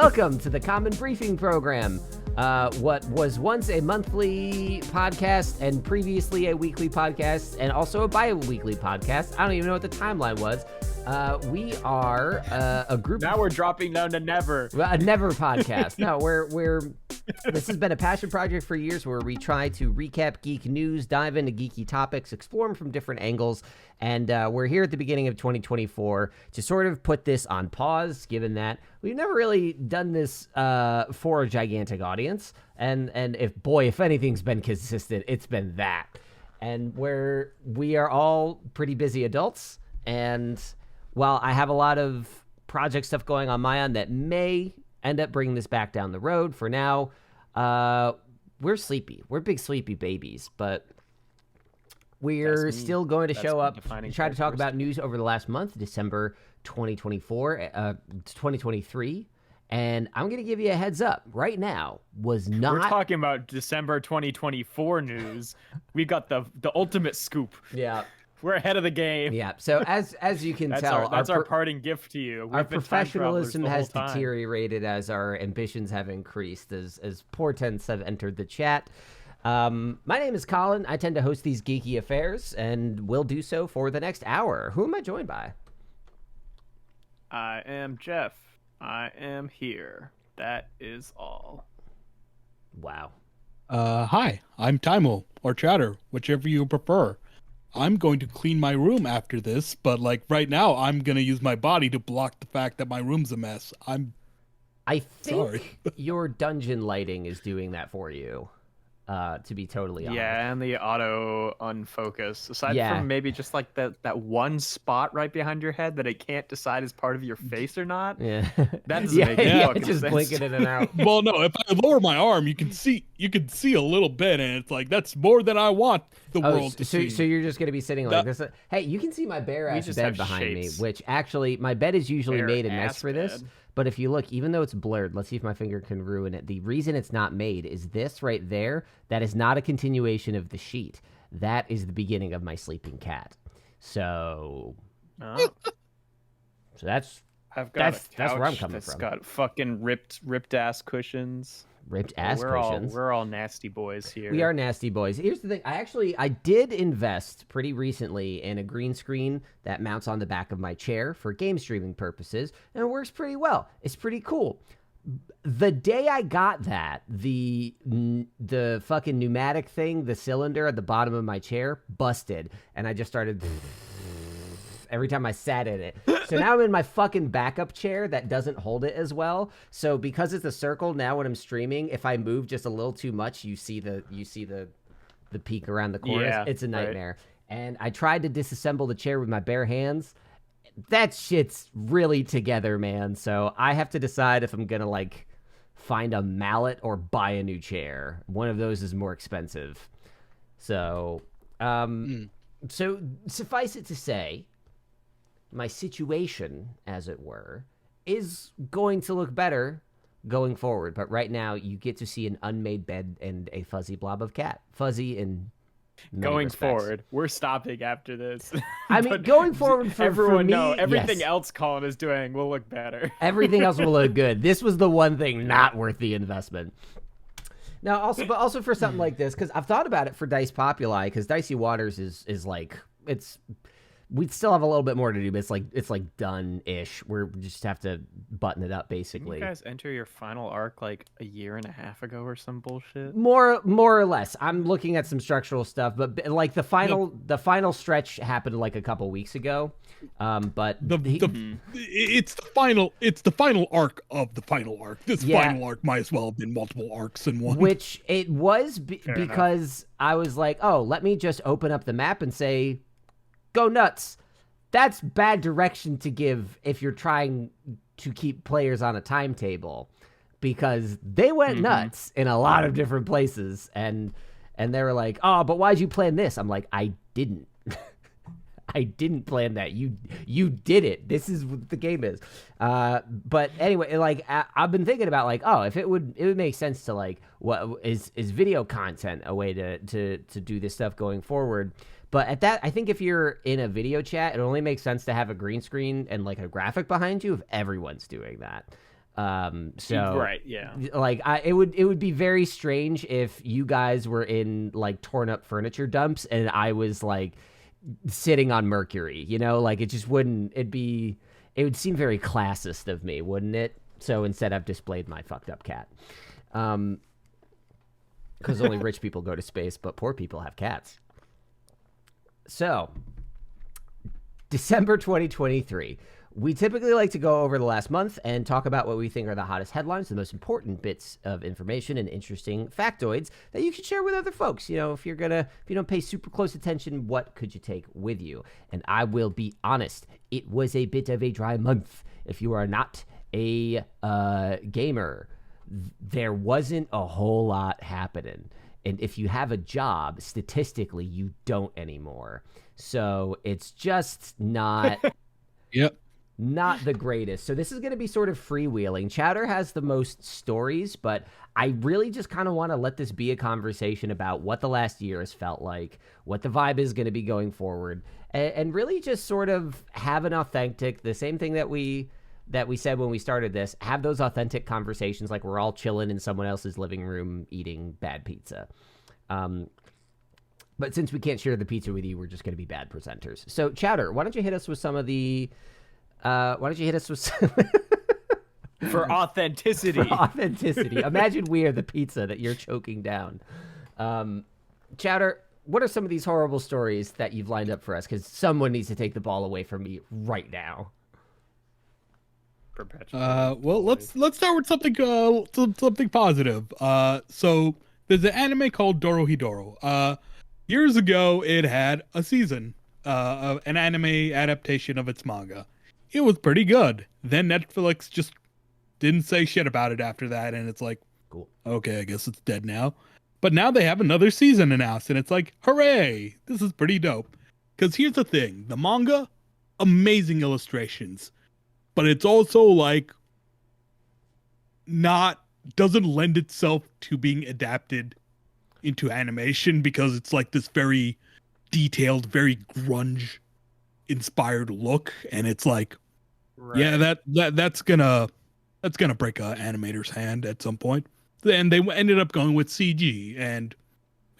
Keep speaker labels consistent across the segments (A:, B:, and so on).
A: Welcome to the Common Briefing Program, what was once a monthly podcast and previously a weekly podcast and also a bi-weekly podcast. I don't even know what the timeline was. We are a group.
B: Now we're dropping down to never.
A: A never podcast. No, we're. This has been a passion project for years where we try to recap geek news, dive into geeky topics, explore them from different angles, and we're here at the beginning of 2024 to sort of put this on pause, given that we've never really done this for a gigantic audience, and if anything's been consistent, it's been that, and where we are all pretty busy adults, and while I have a lot of project stuff going on my end that may end up bringing this back down the road, for now, we're sleepy. We're big sleepy babies, but we're still going to show up and try to talk about news over the last month, December 2023. And I'm going to give you a heads up right now. We're
B: talking about December 2024 news. We got the ultimate scoop.
A: Yeah.
B: We're ahead of the game.
A: Yeah. So as you can tell,
B: that's our parting gift to you.
A: Our professionalism has deteriorated as our ambitions have increased, as portents have entered the chat. My name is Colin. I tend to host these geeky affairs, and will do so for the next hour. Who am I joined by?
B: I am Jeff. I am here. That is all.
A: Wow.
C: Hi, I'm Timo, or Chatter, whichever you prefer. I'm going to clean my room after this, but right now I'm going to use my body to block the fact that my room's a mess.
A: I think
C: sorry.
A: Your dungeon lighting is doing that for you, to be totally honest.
B: Yeah, and the auto unfocus. Aside from maybe just that one spot right behind your head that it can't decide is part of your face or not.
A: Yeah.
B: That doesn't make any fucking
A: just
B: sense.
A: blinking in and out.
C: Well, no, if I lower my arm, you can see a little bit, and it's that's more than I want the world to see.
A: So you're just going to be sitting like this. Hey, you can see my bare ass bed behind me, which actually my bed is usually made and nice for this. But if you look, even though it's blurred, let's see if my finger can ruin it. The reason it's not made is this right there. That is not a continuation of the sheet. That is the beginning of my sleeping cat. So, so that's where I'm coming from.
B: It's got fucking ripped ass cushions.
A: Ripped ass cushions.
B: We're all nasty boys here.
A: We are nasty boys. Here's the thing. I did invest pretty recently in a green screen that mounts on the back of my chair for game streaming purposes, and it works pretty well. It's pretty cool. The day I got that, the fucking pneumatic thing, the cylinder at the bottom of my chair, busted, and I just started every time I sat in it. So now I'm in my fucking backup chair that doesn't hold it as well. So because it's a circle, now when I'm streaming, if I move just a little too much, you see the peak around the corners.
B: Yeah,
A: it's a nightmare. Right. And I tried to disassemble the chair with my bare hands. That shit's really together, man. So I have to decide if I'm gonna find a mallet or buy a new chair. One of those is more expensive. So so suffice it to say, my situation, as it were, is going to look better going forward. But right now, you get to see an unmade bed and a fuzzy blob of cat. Fuzzy in many
B: going
A: respects.
B: Forward. We're stopping after this.
A: I mean, going forward for
B: everyone
A: me,
B: know everything
A: yes.
B: else Colin is doing will look better.
A: Everything else will look good. This was the one thing not worth the investment. Now, also for something like this, because I've thought about it for Dice Populi, because Dicey Waters is we'd still have a little bit more to do, but it's done-ish. We just have to button it up, basically.
B: Didn't you guys enter your final arc a year and a half ago or some bullshit?
A: More or less. I'm looking at some structural stuff, but the final stretch happened a couple weeks ago. But
C: it's the final arc of the final arc. This final arc might as well have been multiple arcs in one.
A: Which it was because I was like, oh, let me just open up the map and say, go nuts. That's bad direction to give if you're trying to keep players on a timetable, because they went nuts in a lot of different places, and they were like, oh, but why'd you plan this? I'm like, I didn't. I didn't plan that. You did it. This is what the game is. But anyway, I've been thinking about oh, if it would make sense to what is video content a way to do this stuff going forward. But at that, I think if you're in a video chat, it only makes sense to have a green screen and a graphic behind you if everyone's doing that. So
B: right, yeah.
A: Like it would be very strange if you guys were in like torn up furniture dumps and I was like sitting on Mercury, you know, like it just wouldn't. It would seem very classist of me, wouldn't it? So instead, I've displayed my fucked up cat. Because only rich people go to space, but poor people have cats. So, December 2023. We typically like to go over the last month and talk about what we think are the hottest headlines, the most important bits of information and interesting factoids that you can share with other folks. You know, if you don't pay super close attention, what could you take with you? And I will be honest, it was a bit of a dry month. If you are not a gamer, there wasn't a whole lot happening. And if you have a job, statistically, you don't anymore. So it's just not...
C: Yep.
A: Not the greatest. So this is going to be sort of freewheeling. Chowder has the most stories, but I really just kind of want to let this be a conversation about what the last year has felt like, what the vibe is going to be going forward, and really just sort of have an authentic, the same thing that we said when we started this, have those authentic conversations like we're all chilling in someone else's living room eating bad pizza. But since we can't share the pizza with you, we're just going to be bad presenters. So Chowder, why don't you hit us with some of the... why don't you hit us with
B: for authenticity?
A: For authenticity. Imagine we are the pizza that you're choking down. Chowder, what are some of these horrible stories that you've lined up for us? Because someone needs to take the ball away from me right now.
C: Well, let's start with something positive. So there's an anime called Dorohedoro. Years ago, it had a season, an anime adaptation of its manga. It was pretty good. Then Netflix just didn't say shit about it after that, and it's like,
A: cool.
C: Okay, I guess it's dead now. But now they have another season announced, and it's like, hooray! This is pretty dope. Because here's the thing. The manga, amazing illustrations. But it's also, like, doesn't lend itself to being adapted into animation because it's like this very detailed, very grunge-inspired look, and it's like, right. Yeah, that's gonna break an animator's hand at some point. And they ended up going with CG, and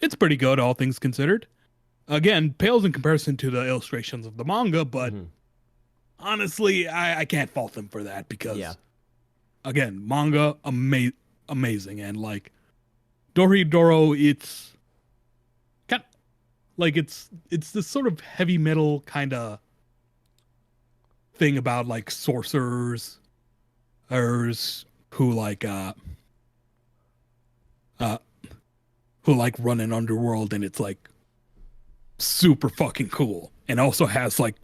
C: it's pretty good, all things considered. Again, pales in comparison to the illustrations of the manga, but honestly, I can't fault them for that because, again, manga amazing, and like Dorohedoro, it's kind of, like it's this sort of heavy metal kind of thing about like sorcerers who like run an underworld, and it's like super fucking cool, and also has like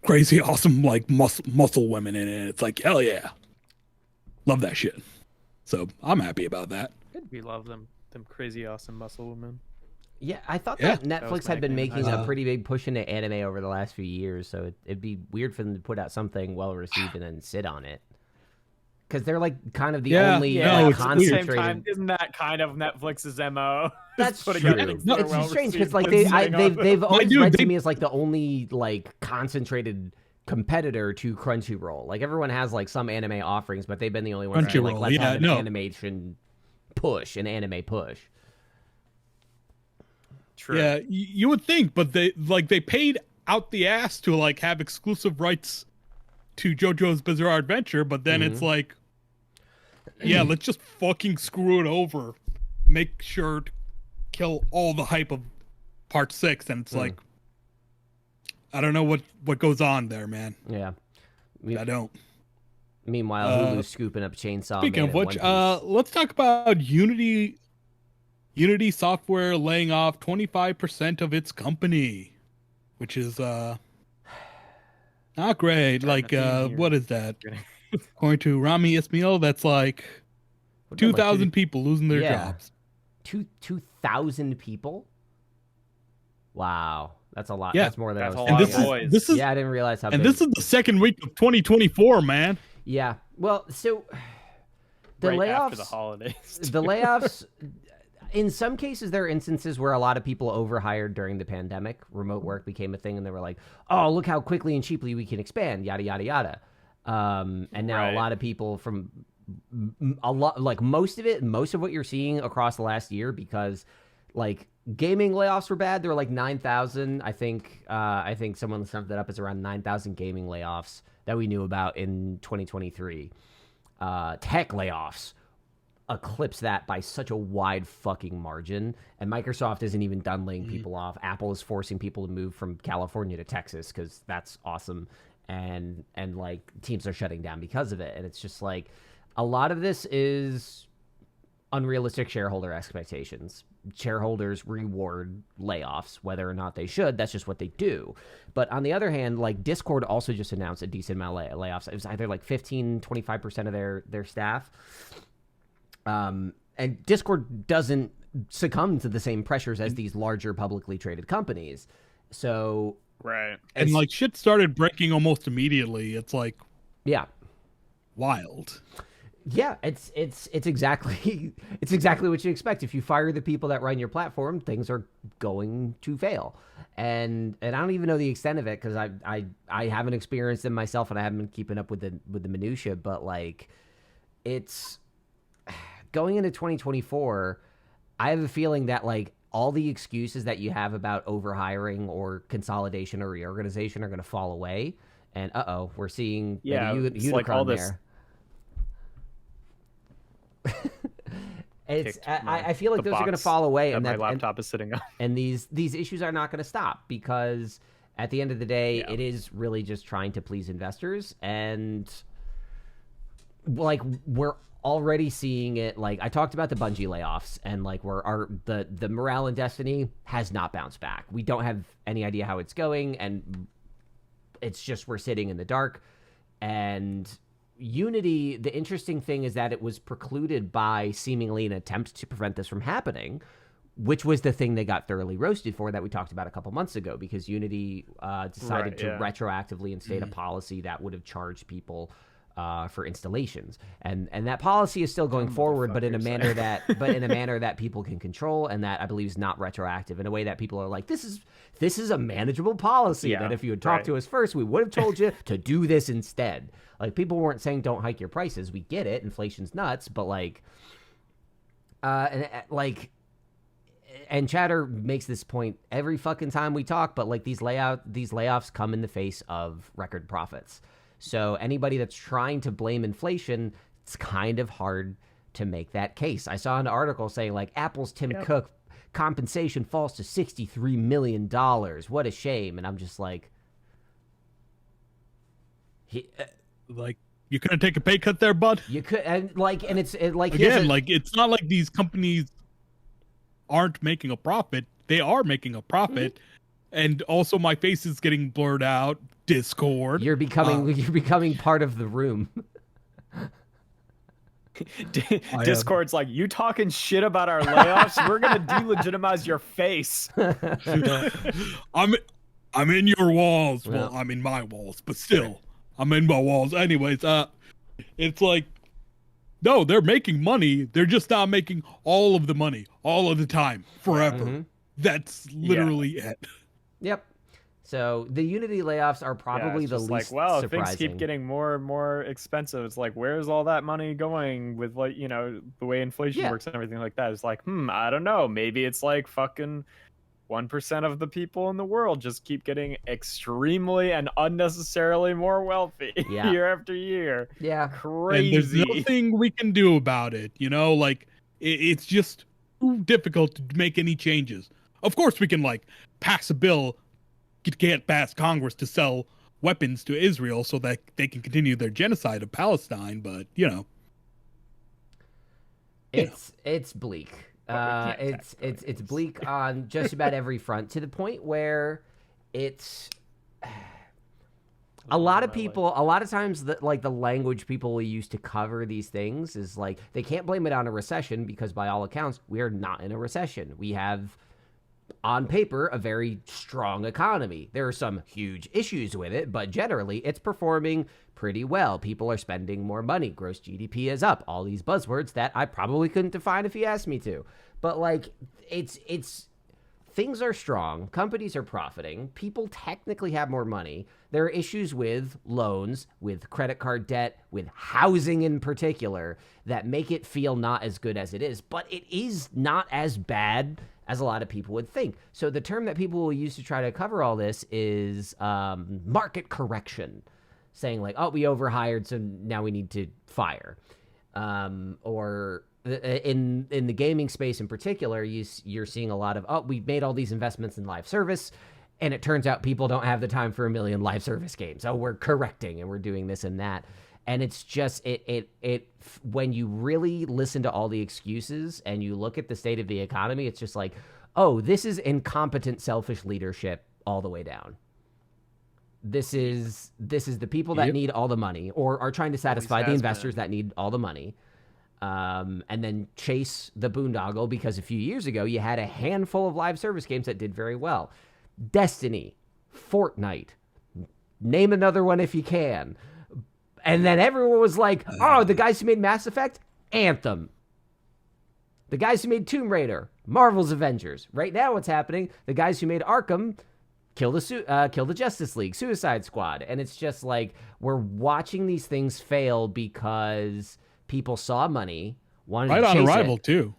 C: crazy awesome like muscle women in it. It's like, hell yeah, love that shit. So I'm happy about that.
B: We love them crazy awesome muscle women.
A: Yeah, I thought that Netflix had been making a pretty big push into anime over the last few years, so it'd be weird for them to put out something well received and then sit on it. Because they're like kind of the only concentrated.
B: Same time, isn't that kind of Netflix's MO?
A: That's true. It's strange because like they've always read to me as like the only like concentrated competitor to Crunchyroll. Like everyone has like some anime offerings, but they've been the only ones that are like, let's have an animation push, an anime push.
B: True.
C: Yeah, you would think, but they paid out the ass to like have exclusive rights to JoJo's Bizarre Adventure, but then it's like, yeah, let's just fucking screw it over. Make sure to kill all the hype of part 6, and it's like, I don't know what goes on there, man.
A: Yeah.
C: I don't.
A: Meanwhile, Hulu's scooping up Chainsaw.
C: Speaking of which, let's talk about Unity Software laying off 25% of its company, which is not great. Like, what is that? According to Rami Ismail, that's like 2,000 people losing their jobs.
A: 2,000 people? Wow. That's a lot.
C: Yeah.
A: That's more than I was
B: thinking.
C: This is,
A: I didn't realize how big.
C: And this is the second week of 2024, man.
A: Yeah. Well, so the
B: right
A: layoffs.
B: After the holidays.
A: The layoffs. In some cases, there are instances where a lot of people overhired during the pandemic. Remote work became a thing, and they were like, "Oh, look how quickly and cheaply we can expand." Yada yada yada. And now a lot of people from most of what you're seeing across the last year, because like gaming layoffs were bad. There were like 9,000. I think someone summed that up as around 9,000 gaming layoffs that we knew about in 2023. Tech layoffs eclipse that by such a wide fucking margin, and Microsoft isn't even done laying people off. Apple is forcing people to move from California to Texas because that's awesome, and like teams are shutting down because of it. And it's just like a lot of this is unrealistic shareholder expectations. Shareholders reward layoffs, whether or not they should. That's just what they do. But on the other hand, like Discord also just announced a decent amount of layoffs. It was either like 15-25% of their staff. And Discord doesn't succumb to the same pressures as these larger publicly traded companies. So
B: right.
C: And like shit started breaking almost immediately. It's like wild.
A: Yeah, it's exactly what you expect. If you fire the people that run your platform, things are going to fail. And I don't even know the extent of it because I haven't experienced it myself, and I haven't been keeping up with the minutia. But like, it's going into 2024. I have a feeling that like all the excuses that you have about overhiring or consolidation or reorganization are going to fall away. And we're seeing
B: it's
A: unicorn
B: like all this.
A: There. I feel like those are going to fall away, and
B: my laptop is sitting on.
A: And these issues are not going to stop, because at the end of the day, it is really just trying to please investors. And like we're already seeing it. Like I talked about the Bungie layoffs, and like the morale in Destiny has not bounced back. We don't have any idea how it's going, and it's just we're sitting in the dark. And Unity, the interesting thing is that it was precluded by seemingly an attempt to prevent this from happening, which was the thing they got thoroughly roasted for that we talked about a couple months ago, because Unity decided to retroactively instate a policy that would have charged people for installations, and that policy is still going forward, but in a manner that people can control, and that I believe is not retroactive, in a way that people are like, this is a manageable policy, that if you had talked to us first, we would have told you to do this instead. Like, people weren't saying don't hike your prices. We get it, inflation's nuts, but like, and Chatter makes this point every fucking time we talk, but like these layoffs come in the face of record profits. So anybody that's trying to blame inflation, it's kind of hard to make that case. I saw an article saying like Apple's Tim Cook compensation falls to $63 million. What a shame. And I'm just like,
C: like, you couldn't take a pay cut there, bud?
A: You could, and it's like,
C: again, like, it's not like these companies aren't making a profit. They are making a profit. Mm-hmm. And also my face is getting blurred out. Discord.
A: You're becoming part of the room.
B: Discord's like, you talking shit about our layoffs? We're gonna delegitimize your face.
C: I'm in your walls. Well, I'm in my walls, but still, I'm in my walls. Anyways, it's like, no, they're making money. They're just not making all of the money all of the time forever. Mm-hmm. That's literally it.
A: Yep. So the Unity layoffs are probably the least surprising.
B: Things keep getting more and more expensive. It's like, where's all that money going with, like, you know, the way inflation works and everything like that? It's like, I don't know. Maybe it's like fucking 1% of the people in the world just keep getting extremely and unnecessarily more wealthy year after year.
A: Yeah.
C: Crazy. And there's nothing we can do about it. You know, like, it's just too difficult to make any changes. Of course, we can, like, pass a bill, get past Congress to sell weapons to Israel so that they can continue their genocide of Palestine, but you know,
A: it's bleak. It's bleak on just about every front, to the point where it's a lot of times the language people will use to cover these things is like, they can't blame it on a recession, because by all accounts we are not in a recession. We have, on paper, a very strong economy. There are some huge issues with it, but generally it's performing pretty well. People are spending more money. Gross GDP is up. All these buzzwords that I probably couldn't define if you asked me to. But like, it's things are strong, companies are profiting, people technically have more money. There are issues with loans, with credit card debt, with housing in particular, that make it feel not as good as it is. But it is not as bad as a lot of people would think. So the term that people will use to try to cover all this is market correction, saying like, oh, we overhired, so now we need to fire. Or in the gaming space in particular, you're seeing a lot of, oh, we've made all these investments in live service, and it turns out people don't have the time for a million live service games. Oh, we're correcting and we're doing this and that. And it's just, it when you really listen to all the excuses and you look at the state of the economy, it's just like, oh, this is incompetent, selfish leadership all the way down. This is the people that need all the money or are trying to satisfy the investors that need all the money. And then chase the boondoggle, because a few years ago you had a handful of live service games that did very well. Destiny, Fortnite, name another one if you can. And then everyone was like, oh, the guys who made Mass Effect, Anthem. The guys who made Tomb Raider, Marvel's Avengers. Right now what's happening, the guys who made Arkham, kill the Justice League, Suicide Squad. And it's just like, we're watching these things fail because people saw money, wanted to chase it.
C: Right on Arrival, too.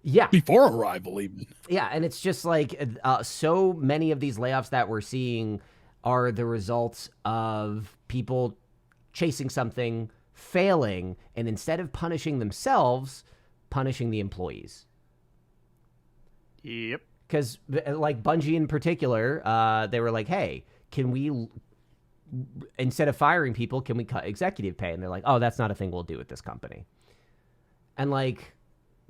A: Yeah.
C: Before Arrival, even.
A: Yeah, and it's just like so many of these layoffs that we're seeing are the results of people chasing something, failing, and instead of punishing themselves, punishing the employees.
B: Yep.
A: Because, like, Bungie in particular, they were like, hey, can we, instead of firing people, can we cut executive pay? And they're like, oh, that's not a thing we'll do with this company. And, like,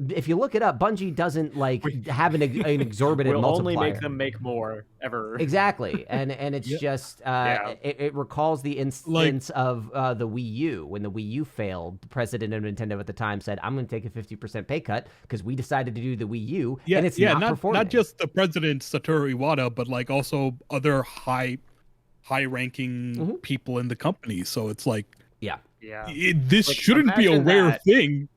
A: if you look it up, Bungie doesn't, like, have an exorbitant
B: we'll
A: multiplier.
B: Only make them make more, ever.
A: Exactly. And it's just, it recalls the instance of the Wii U. When the Wii U failed, the president of Nintendo at the time said, I'm going to take a 50% pay cut because we decided to do the Wii U, and it's not performing.
C: Not just the president, Satoru Iwata, but, like, also other high-ranking people in the company. So it's like, this like, shouldn't be a rare thing.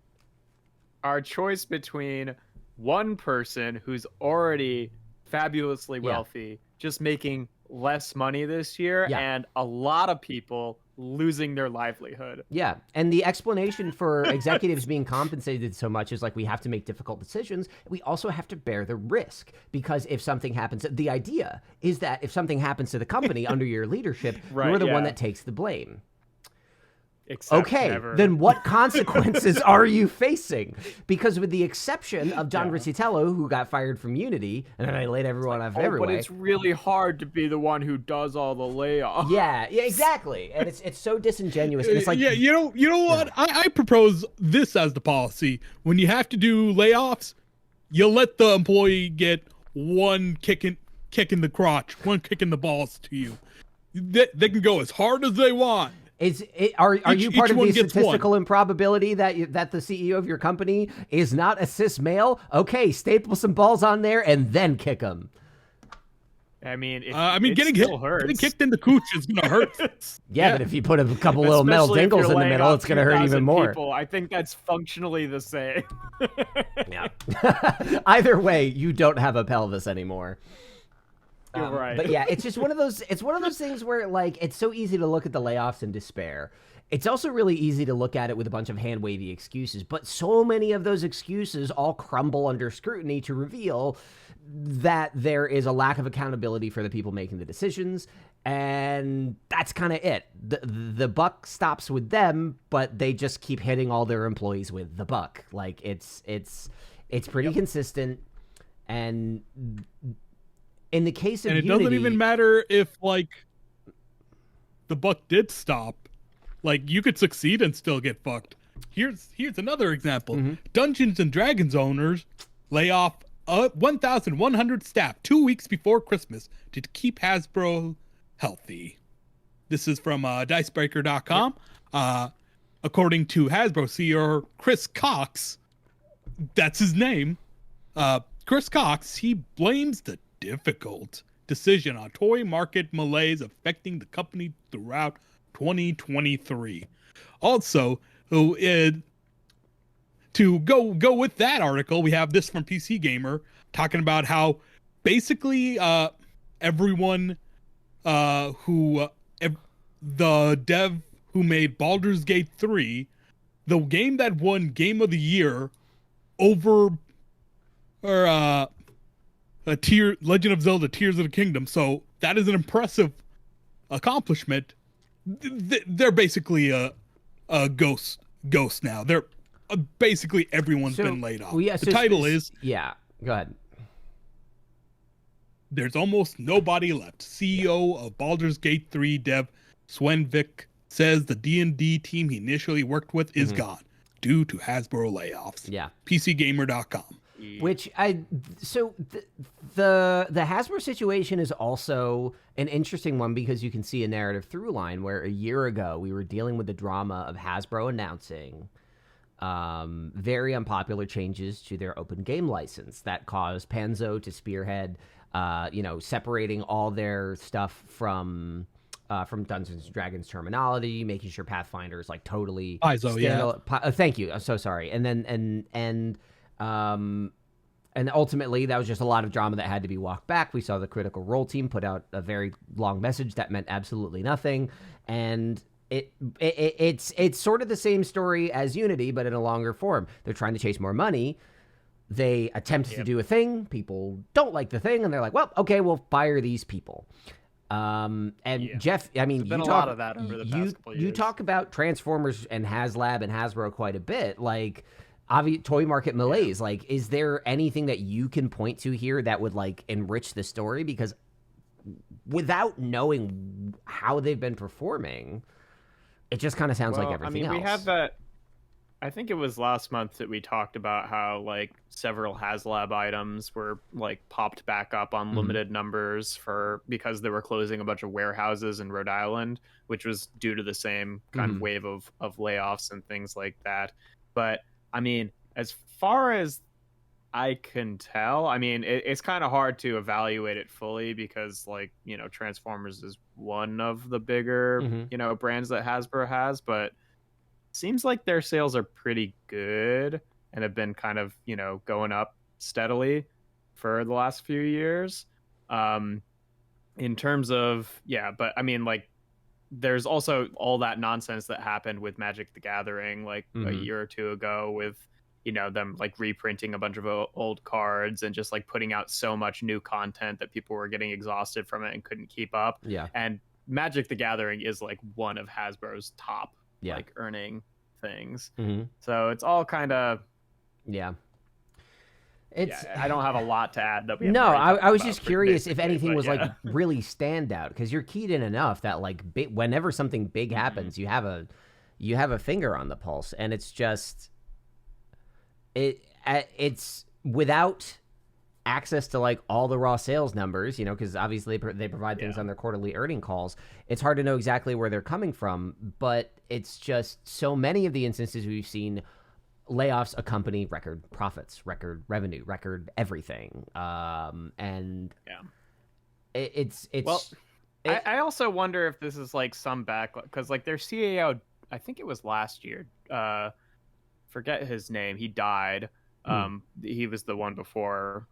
B: Our choice between one person who's already fabulously wealthy, just making less money this year, and a lot of people losing their livelihood.
A: Yeah, and the explanation for executives being compensated so much is like, we have to make difficult decisions. We also have to bear the risk, because if something happens, the idea is that if something happens to the company under your leadership, you're the one that takes the blame.
B: Except
A: okay,
B: never.
A: Then what consequences are you facing? Because with the exception of John Riccitello, who got fired from Unity, and then I laid everyone off everywhere.
B: But it's really hard to be the one who does all the layoffs.
A: Yeah, exactly. And it's so disingenuous. And it's like,
C: you know what? I propose this as the policy. When you have to do layoffs, you let the employee get one kick in the crotch, one kick in the balls to you. They can go as hard as they want.
A: Are you part of the statistical improbability that the CEO of your company is not a cis male? Okay, staple some balls on there and then kick them.
B: I mean,
C: getting kicked in the cooch is gonna hurt.
A: yeah, but if you put a couple little metal dingles in the middle, it's gonna hurt even more.
B: People, I think that's functionally the same.
A: Yeah. Either way, you don't have a pelvis anymore.
B: You're right.
A: But yeah, it's just one of those things where, like, it's so easy to look at the layoffs and despair. It's also really easy to look at it with a bunch of hand-wavy excuses, but so many of those excuses all crumble under scrutiny to reveal that there is a lack of accountability for the people making the decisions, and that's kind of it. The buck stops with them, but they just keep hitting all their employees with the buck. Like, it's pretty consistent, and in the case of
C: Unity,
A: doesn't
C: even matter if, like, the buck did stop. Like, you could succeed and still get fucked. Here's another example. Dungeons and Dragons owners lay off 1,100 staff 2 weeks before Christmas to keep Hasbro healthy. This is from Dicebreaker.com. According to Hasbro CEO Chris Cox, that's his name. Chris Cox, he blames the difficult decision on toy market malaise affecting the company throughout 2023. Also, to go with that article, we have this from PC Gamer talking about how basically everyone the dev who made Baldur's Gate 3, the game that won Game of the Year over a Legend of Zelda Tears of the Kingdom. So that is an impressive accomplishment. They're basically a ghost now. They're basically everyone's been laid off.
A: Well, yeah,
C: the title is
A: go ahead.
C: There's almost nobody left. CEO of Baldur's Gate 3 dev Sven Vick says the D&D team he initially worked with is gone due to Hasbro layoffs.
A: Yeah.
C: PCGamer.com.
A: Which the Hasbro situation is also an interesting one because you can see a narrative through line where a year ago we were dealing with the drama of Hasbro announcing very unpopular changes to their open game license that caused Panzo to spearhead, separating all their stuff from Dungeons and Dragons terminology, making sure Pathfinder is like totally thank you. I'm so sorry. And then and ultimately that was just a lot of drama that had to be walked back. We saw the Critical Role team put out a very long message that meant absolutely nothing, and it's sort of the same story as Unity, but in a longer form. They're trying to chase more money. They attempt to do a thing. People don't like the thing, and they're like, "Well, okay, we'll fire these people." Jeff, I mean,
B: a lot of that over the past couple years.
A: You talk about Transformers and HasLab and Hasbro quite a bit, like toy market malaise. Like, is there anything that you can point to here that would like enrich the story? Because without knowing how they've been performing, it just kind of sounds like everything else.
B: We have that. I think it was last month that we talked about how like several HasLab items were like popped back up on limited numbers because they were closing a bunch of warehouses in Rhode Island, which was due to the same kind of wave of layoffs and things like that. But I mean, as far as I can tell, I mean, it's kind of hard to evaluate it fully because like, Transformers is one of the bigger, brands that Hasbro has, but seems like their sales are pretty good and have been kind of, going up steadily for the last few years. In terms of, but I mean, like, there's also all that nonsense that happened with Magic the Gathering, like a year or two ago with, them like reprinting a bunch of old cards and just like putting out so much new content that people were getting exhausted from it and couldn't keep up.
A: Yeah.
B: And Magic the Gathering is like one of Hasbro's top like earning things. So it's all kind of I don't have a lot to add. That we
A: I was just curious if anything was like really standout, because you're keyed in enough that like whenever something big happens, you have a finger on the pulse, and it's just it's without access to like all the raw sales numbers, because obviously they provide things on their quarterly earning calls. It's hard to know exactly where they're coming from, but it's just so many of the instances we've seen layoffs accompany record profits, record revenue, record everything. And
B: I also wonder if this is like some backlash, because like their CAO, I think it was last year, forget his name, he died. He was the one before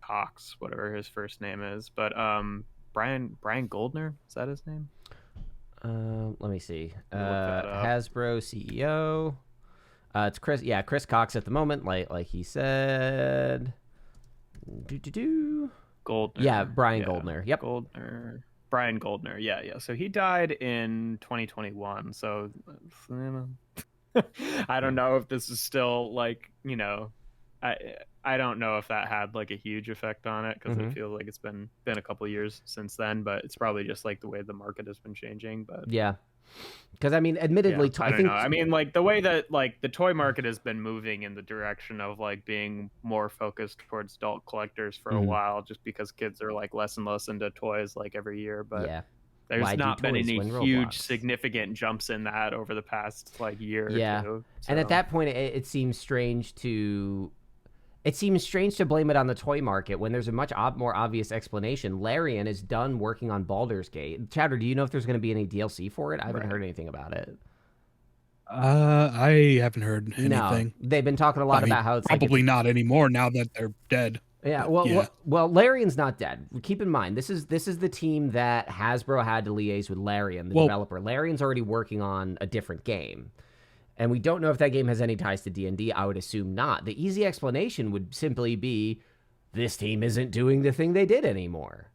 B: Cox, whatever his first name is, but Brian Goldner, is that his name?
A: Let me see. Hasbro CEO. It's Chris. Yeah, Chris Cox at the moment, like he said.
B: Goldner.
A: Yeah, Brian Goldner. Yep.
B: Brian Goldner. Yeah. So he died in 2021. So I don't know if this is still like, I don't know if that had like a huge effect on it, because it feels like it's been a couple of years since then, but it's probably just like the way the market has been changing. But
A: yeah, because I mean, admittedly,
B: I don't know. I mean, like the way that like the toy market has been moving in the direction of like being more focused towards adult collectors for a while, just because kids are like less and less into toys like every year. But there's not been any huge significant jumps in that over the past like year or two. So.
A: And at that point, it seems strange to blame it on the toy market when there's a much more obvious explanation. Larian is done working on Baldur's Gate. Chowder, do you know if there's going to be any DLC for it? I haven't heard anything about it.
C: I haven't heard anything.
A: No, they've been talking a lot about how it's
C: probably not anymore now that they're dead.
A: Yeah,
C: But,
A: well, Larian's not dead. Keep in mind, this is the team that Hasbro had to liaise with Larian, the developer. Larian's already working on a different game, and we don't know if that game has any ties to D&D. I would assume not. The easy explanation would simply be this team isn't doing the thing they did anymore.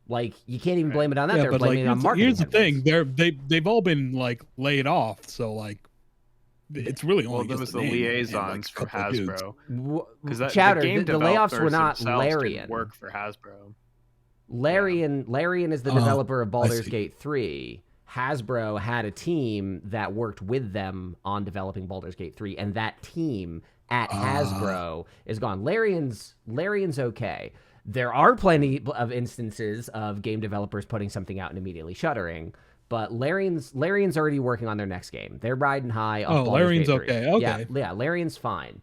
A: Like, you can't even blame it on that. They're blaming it on marketing.
C: Here's the thing: they've all been like laid off, so like. It's really only
B: there was the liaisons for Hasbro. Because
A: Chowder, the layoffs were not Larian.
B: Work for Hasbro.
A: Larian is the developer of Baldur's Gate 3. Hasbro had a team that worked with them on developing Baldur's Gate 3, and that team at Hasbro is gone. Larian's okay. There are plenty of instances of game developers putting something out and immediately shuttering. But Larian's already working on their next game. They're riding high.
C: Larian's okay. Okay.
A: Yeah, Larian's fine.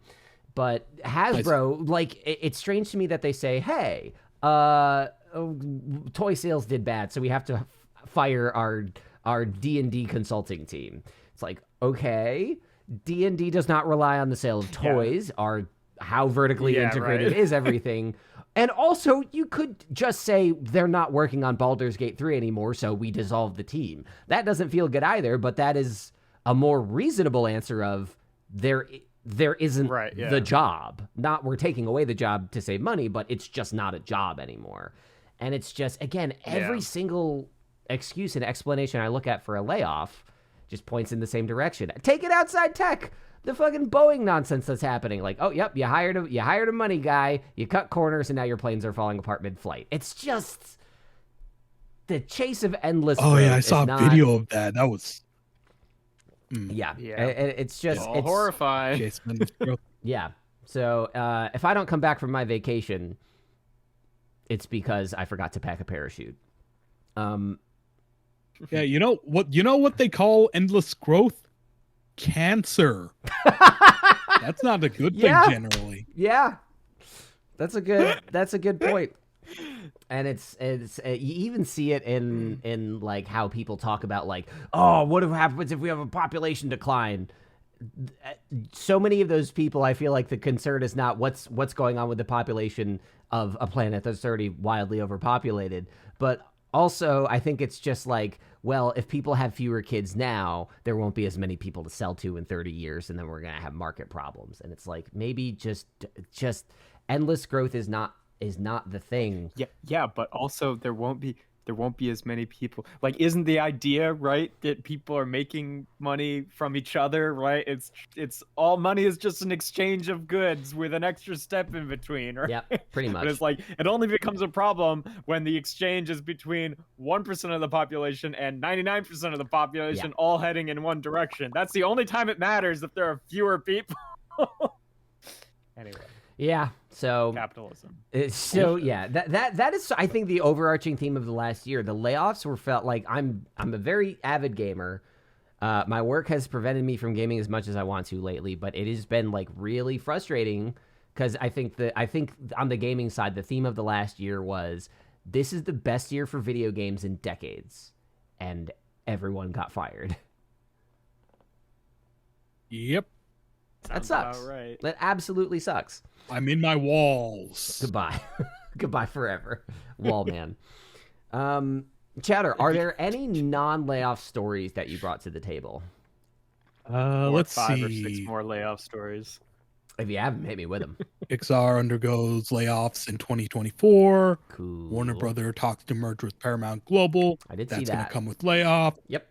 A: But Hasbro, like, it's strange to me that they say, "Hey, toy sales did bad, so we have to fire our D&D consulting team." It's like, okay, D&D does not rely on the sale of toys. How vertically integrated is everything? And also, you could just say they're not working on Baldur's Gate 3 anymore, so we dissolve the team. That doesn't feel good either, but that is a more reasonable answer of there isn't the job. Not we're taking away the job to save money, but it's just not a job anymore. And it's just, again, every single excuse and explanation I look at for a layoff just points in the same direction. Take it outside tech. The fucking Boeing nonsense that's happening. Like, oh, yep, you hired a money guy, you cut corners, and now your planes are falling apart mid-flight. It's just the chase of endless.
C: Oh yeah, I saw a video of that. That was.
A: Yeah. It's just
B: it's horrifying.
A: Yeah. So if I don't come back from my vacation, it's because I forgot to pack a parachute.
C: Yeah, you know what they call endless growth? Cancer. That's not a good thing generally.
A: Yeah, that's a good point. And it's you even see it in like how people talk about like, oh, what happens if we have a population decline? So many of those people, I feel like the concern is not what's going on with the population of a planet that's already wildly overpopulated, but also, I think it's just like, well, if people have fewer kids now, there won't be as many people to sell to in 30 years, and then we're going to have market problems. And it's like, maybe just endless growth is not the thing.
B: Yeah, but also there won't be as many people. Like, isn't the idea, right, that people are making money from each other, right? It's all money is just an exchange of goods with an extra step in between, right?
A: Yeah, pretty much.
B: But it's like, it only becomes a problem when the exchange is between 1% of the population and 99% of the population all heading in one direction. That's the only time it matters, if there are fewer people. Anyway.
A: Yeah, so
B: capitalism.
A: That is, I think, the overarching theme of the last year. The layoffs felt like I'm a very avid gamer. My work has prevented me from gaming as much as I want to lately, but it has been like really frustrating because I think on the gaming side, the theme of the last year was this is the best year for video games in decades, and everyone got fired.
C: Yep.
A: That sucks.
B: Right.
A: That absolutely sucks.
C: I'm in my walls.
A: Goodbye. Goodbye forever. Wall man. Chowder, are there any non-layoff stories that you brought to the table?
C: Let's
B: 5
C: see.
B: or 6 more layoff stories.
A: If you haven't, hit me with them.
C: Pixar undergoes layoffs in 2024.
A: Cool.
C: Warner Brother talks to merge with Paramount Global.
A: I did see
C: That's
A: that.
C: going to come with layoff.
A: Yep.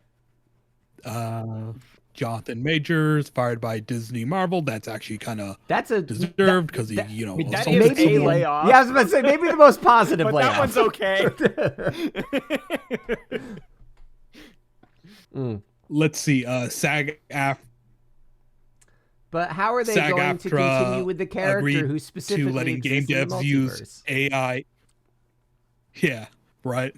C: Jonathan Majors fired by Disney Marvel. That's actually kind of deserved because he,
B: that
C: assaulted
B: is a
C: someone.
B: layoff.
A: Yeah, I was about to say maybe the most positive
B: but
A: layoff.
B: that one's okay.
C: Let's see.
A: But how are they going to continue with the character who specifically
C: to letting game
A: exists in the
C: devs use
A: multiverse?
C: AI? Yeah, right.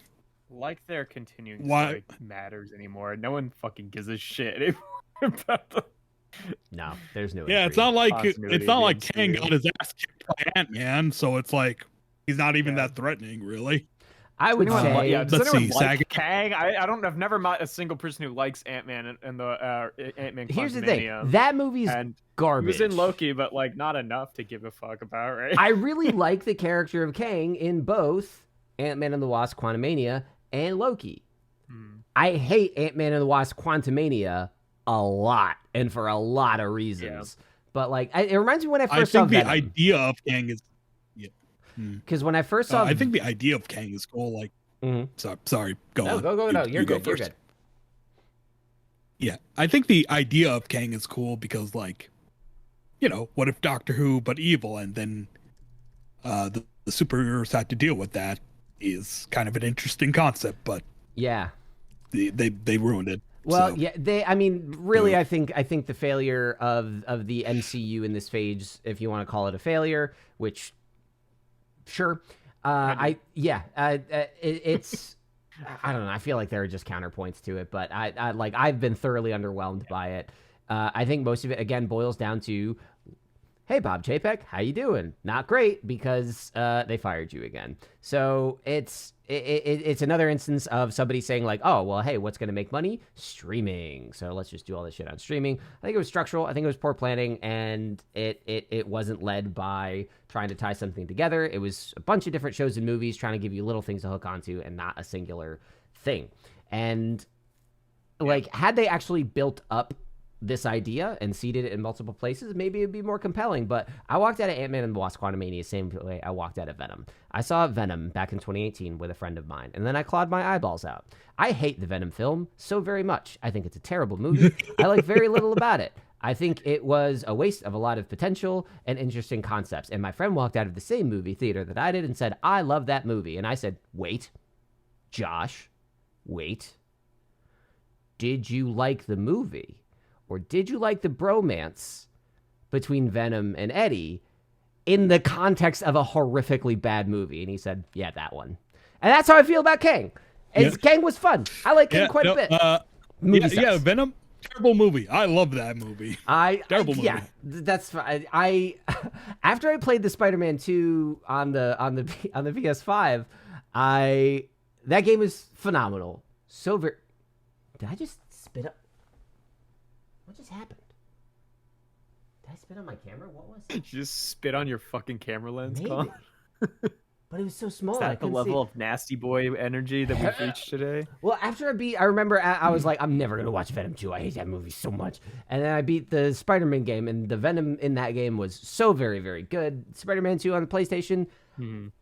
B: Like their continuing story matters anymore. No one fucking gives a shit anymore about the...
A: No, there's no.
C: Yeah, it's not like Kang got his ass kicked by Ant-Man, so it's like he's not even that threatening, really.
A: I would say.
B: Does anyone like Kang? I've never met a single person who likes Ant-Man and the Ant-Man.
A: Here's the thing: that movie's garbage.
B: He was in Loki, but like not enough to give a fuck about, right?
A: I really like the character of Kang in both Ant-Man and the Wasp: Quantumania and Loki. I hate Ant-Man and the Wasp: Quantumania a lot, and for a lot of reasons. Yeah. But like, it reminds me when I first saw Venom.
C: I think the idea of Kang is,
A: because when I first saw,
C: I think the idea of Kang is cool. Like, sorry, go on.
A: No, you're good. You're good.
C: Yeah, I think the idea of Kang is cool because, like, what if Doctor Who but evil, and then the superheroes had to deal with that is kind of an interesting concept, but
A: yeah,
C: they ruined it.
A: Well,
C: so.
A: yeah, I mean, really, I think the failure of the MCU in this phase, if you want to call it a failure, which, sure, it's. I don't know. I feel like there are just counterpoints to it, but I've been thoroughly underwhelmed by it. I think most of it again boils down to, hey, Bob Chapek, how you doing? Not great, because they fired you again. So it's another instance of somebody saying like, oh, well, hey, what's going to make money? Streaming. So let's just do all this shit on streaming. I think it was structural. I think it was poor planning, and it wasn't led by trying to tie something together. It was a bunch of different shows and movies trying to give you little things to hook onto and not a singular thing. And like, had they actually built up this idea and seeded it in multiple places, maybe it'd be more compelling. But I walked out of Ant-Man and the Wasp: Quantumania the same way I walked out of Venom. I saw Venom back in 2018 with a friend of mine, and then I clawed my eyeballs out. I hate the Venom film so very much. I think it's a terrible movie. I like very little about it. I think it was a waste of a lot of potential and interesting concepts. And my friend walked out of the same movie theater that I did and said, I love that movie. And I said, wait, Josh, wait. Did you like the movie? Or did you like the bromance between Venom and Eddie in the context of a horrifically bad movie? And he said, yeah, that one. And that's how I feel about Kang. Kang was fun. I like Kang quite a bit.
C: Venom, terrible movie. I love that movie. Terrible movie.
A: Yeah, that's fine. After I played the Spider-Man 2 on the PS5, that game is phenomenal. So very. Did I just spit up? What just happened? Did I spit on my camera? What was it?
B: Did you just spit on your fucking camera lens, Colin?
A: But it was so small.
B: Is that the level of nasty boy energy that we've reached today?
A: Well, after I remember I was like, I'm never going to watch Venom 2. I hate that movie so much. And then I beat the Spider-Man game, and the Venom in that game was so very, very good. Spider-Man 2 on the PlayStation,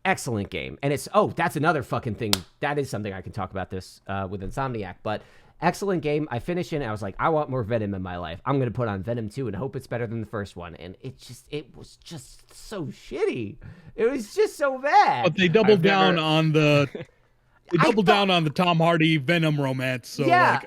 A: excellent game. And that's another fucking thing. That is something I can talk about this with Insomniac, but excellent game. I finished it, and I was like, I want more Venom in my life. I'm going to put on Venom 2 and hope it's better than the first one. And it was just so shitty. It was just so bad.
C: But they doubled down on the Tom Hardy Venom romance. So
A: yeah.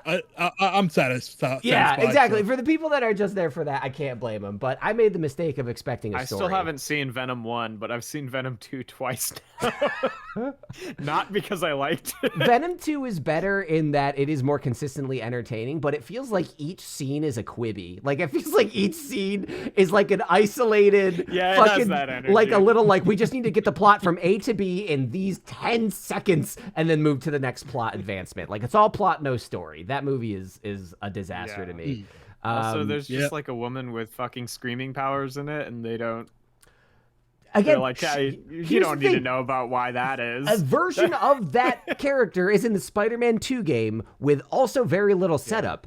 C: I'm satisfied.
A: Yeah, exactly. So. For the people that are just there for that, I can't blame them. But I made the mistake of expecting a story.
B: I still haven't seen Venom 1, but I've seen Venom 2 twice now. Not because I liked it.
A: Venom 2 is better in that it is more consistently entertaining, but it feels like each scene is a Quibi. Like, it feels like each scene is like an isolated
B: fucking, it has that energy.
A: Like a little, like, we just need to get the plot from A to B in these 10 seconds and then move to the next plot advancement. Like, it's all plot, no story. That movie is a disaster to me.
B: Also, there's just like a woman with fucking screaming powers in it, and they don't.
A: Again,
B: like, you don't need to know about why that is.
A: A version of that character is in the Spider-Man 2 game with also very little setup.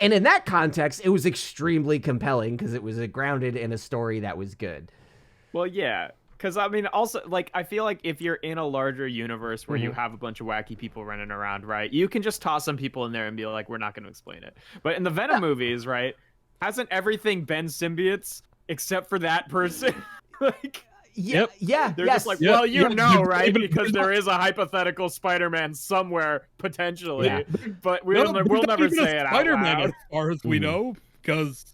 A: And in that context, it was extremely compelling because it was grounded in a story that was good.
B: Well, yeah. Because, I mean, also, like, I feel like if you're in a larger universe where you have a bunch of wacky people running around, right, you can just toss some people in there and be like, we're not going to explain it. But in the Venom movies, right, hasn't everything been symbiotes except for that person? Like,
A: yeah,
B: they're just like, well, right, because there is a hypothetical Spider-Man somewhere, potentially, but we'll never say it out
C: Spider-Man,
B: loud.
C: as far as we know, because...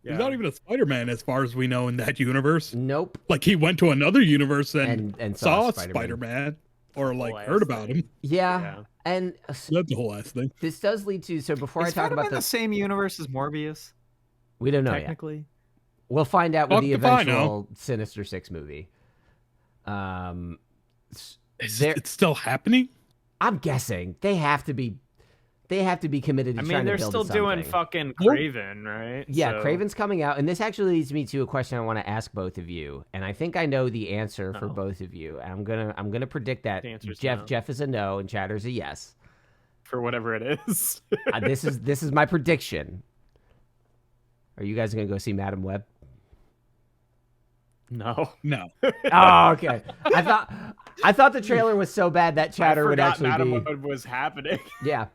C: He's not even a Spider-Man as far as we know in that universe.
A: Nope.
C: Like, he went to another universe and saw
A: Spider-Man.
C: Spider-Man or, like, heard about him.
A: Yeah. And
C: that's the whole ass thing.
A: This does lead to, so before I talk about
B: the same universe as Morbius?
A: We don't know
B: technically.
A: Yet. We'll find out with the eventual Sinister Six movie.
C: It's still happening?
A: I'm guessing. They have to be they have to be committed to
B: I
A: trying
B: mean,
A: to
B: they're
A: build
B: still doing
A: something.
B: fucking Craven, right?
A: Yeah,
B: So-
A: Craven's coming out, and this actually leads me to a question I want to ask both of you, and I think I know the answer for both of you. I'm gonna predict that
B: The answer's
A: Jeff
B: no.
A: Jeff is a no and Chatter's a yes.
B: For whatever it is.
A: This is my prediction. Are you guys gonna go see Madam Web?
B: No.
A: Oh, okay. I thought the trailer was so bad that Chatter would actually
B: Madam
A: be.
B: Web was happening.
A: Yeah,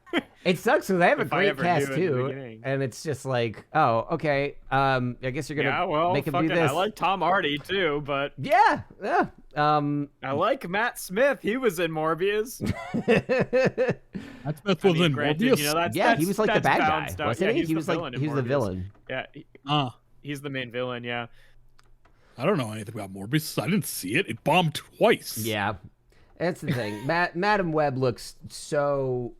A: it sucks because they have a
B: If I
A: great
B: ever
A: cast
B: knew in the
A: too,
B: beginning.
A: and it's just like, oh, okay. I guess you're gonna
B: Yeah, well,
A: make him
B: fucking,
A: do this.
B: I like Tom Hardy too, but
A: Yeah.
B: I like Matt Smith. He was in Morbius.
C: Matt Smith was in
B: granted,
C: Morbius.
B: you know, that's,
A: Yeah, he was like the bad guy,
B: bounced out.
A: wasn't
B: Yeah,
A: he? He was like
B: in
A: he was the
B: Morbius.
A: villain.
B: Yeah, he's the main villain. Yeah.
C: I don't know anything about Morbius. I didn't see it. It bombed twice.
A: Yeah, that's the thing. Madam Web looks so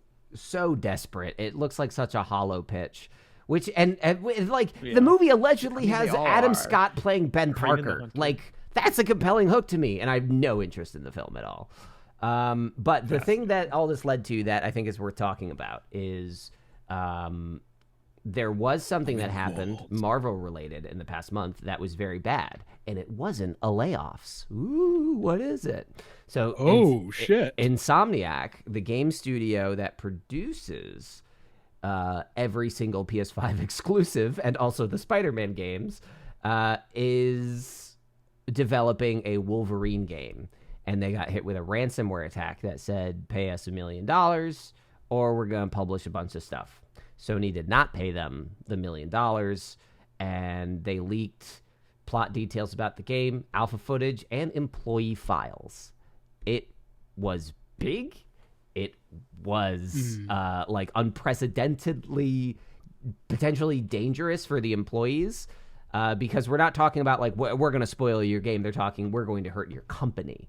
A: desperate. It looks like such a hollow pitch. Which and like the movie allegedly has
B: they all
A: Adam
B: are.
A: Scott playing Ben
B: Craven the
A: Parker.
B: Hunter.
A: Like that's a compelling hook to me, and I have no interest in the film at all. But the thing that all this led to that I think is worth talking about is there was something that happened, Marvel related, in the past month that was very bad, and it wasn't a layoffs. Ooh, what is it? So,
C: shit!
A: Insomniac, the game studio that produces every single PS5 exclusive and also the Spider-Man games, is developing a Wolverine game, and they got hit with a ransomware attack that said, "Pay us $1 million, or we're going to publish a bunch of stuff." Sony did not pay them the $1 million, and they leaked plot details about the game, alpha footage, and employee files. It was big. It was like unprecedentedly, potentially dangerous for the employees because we're not talking about like we're going to spoil your game. They're talking we're going to hurt your company.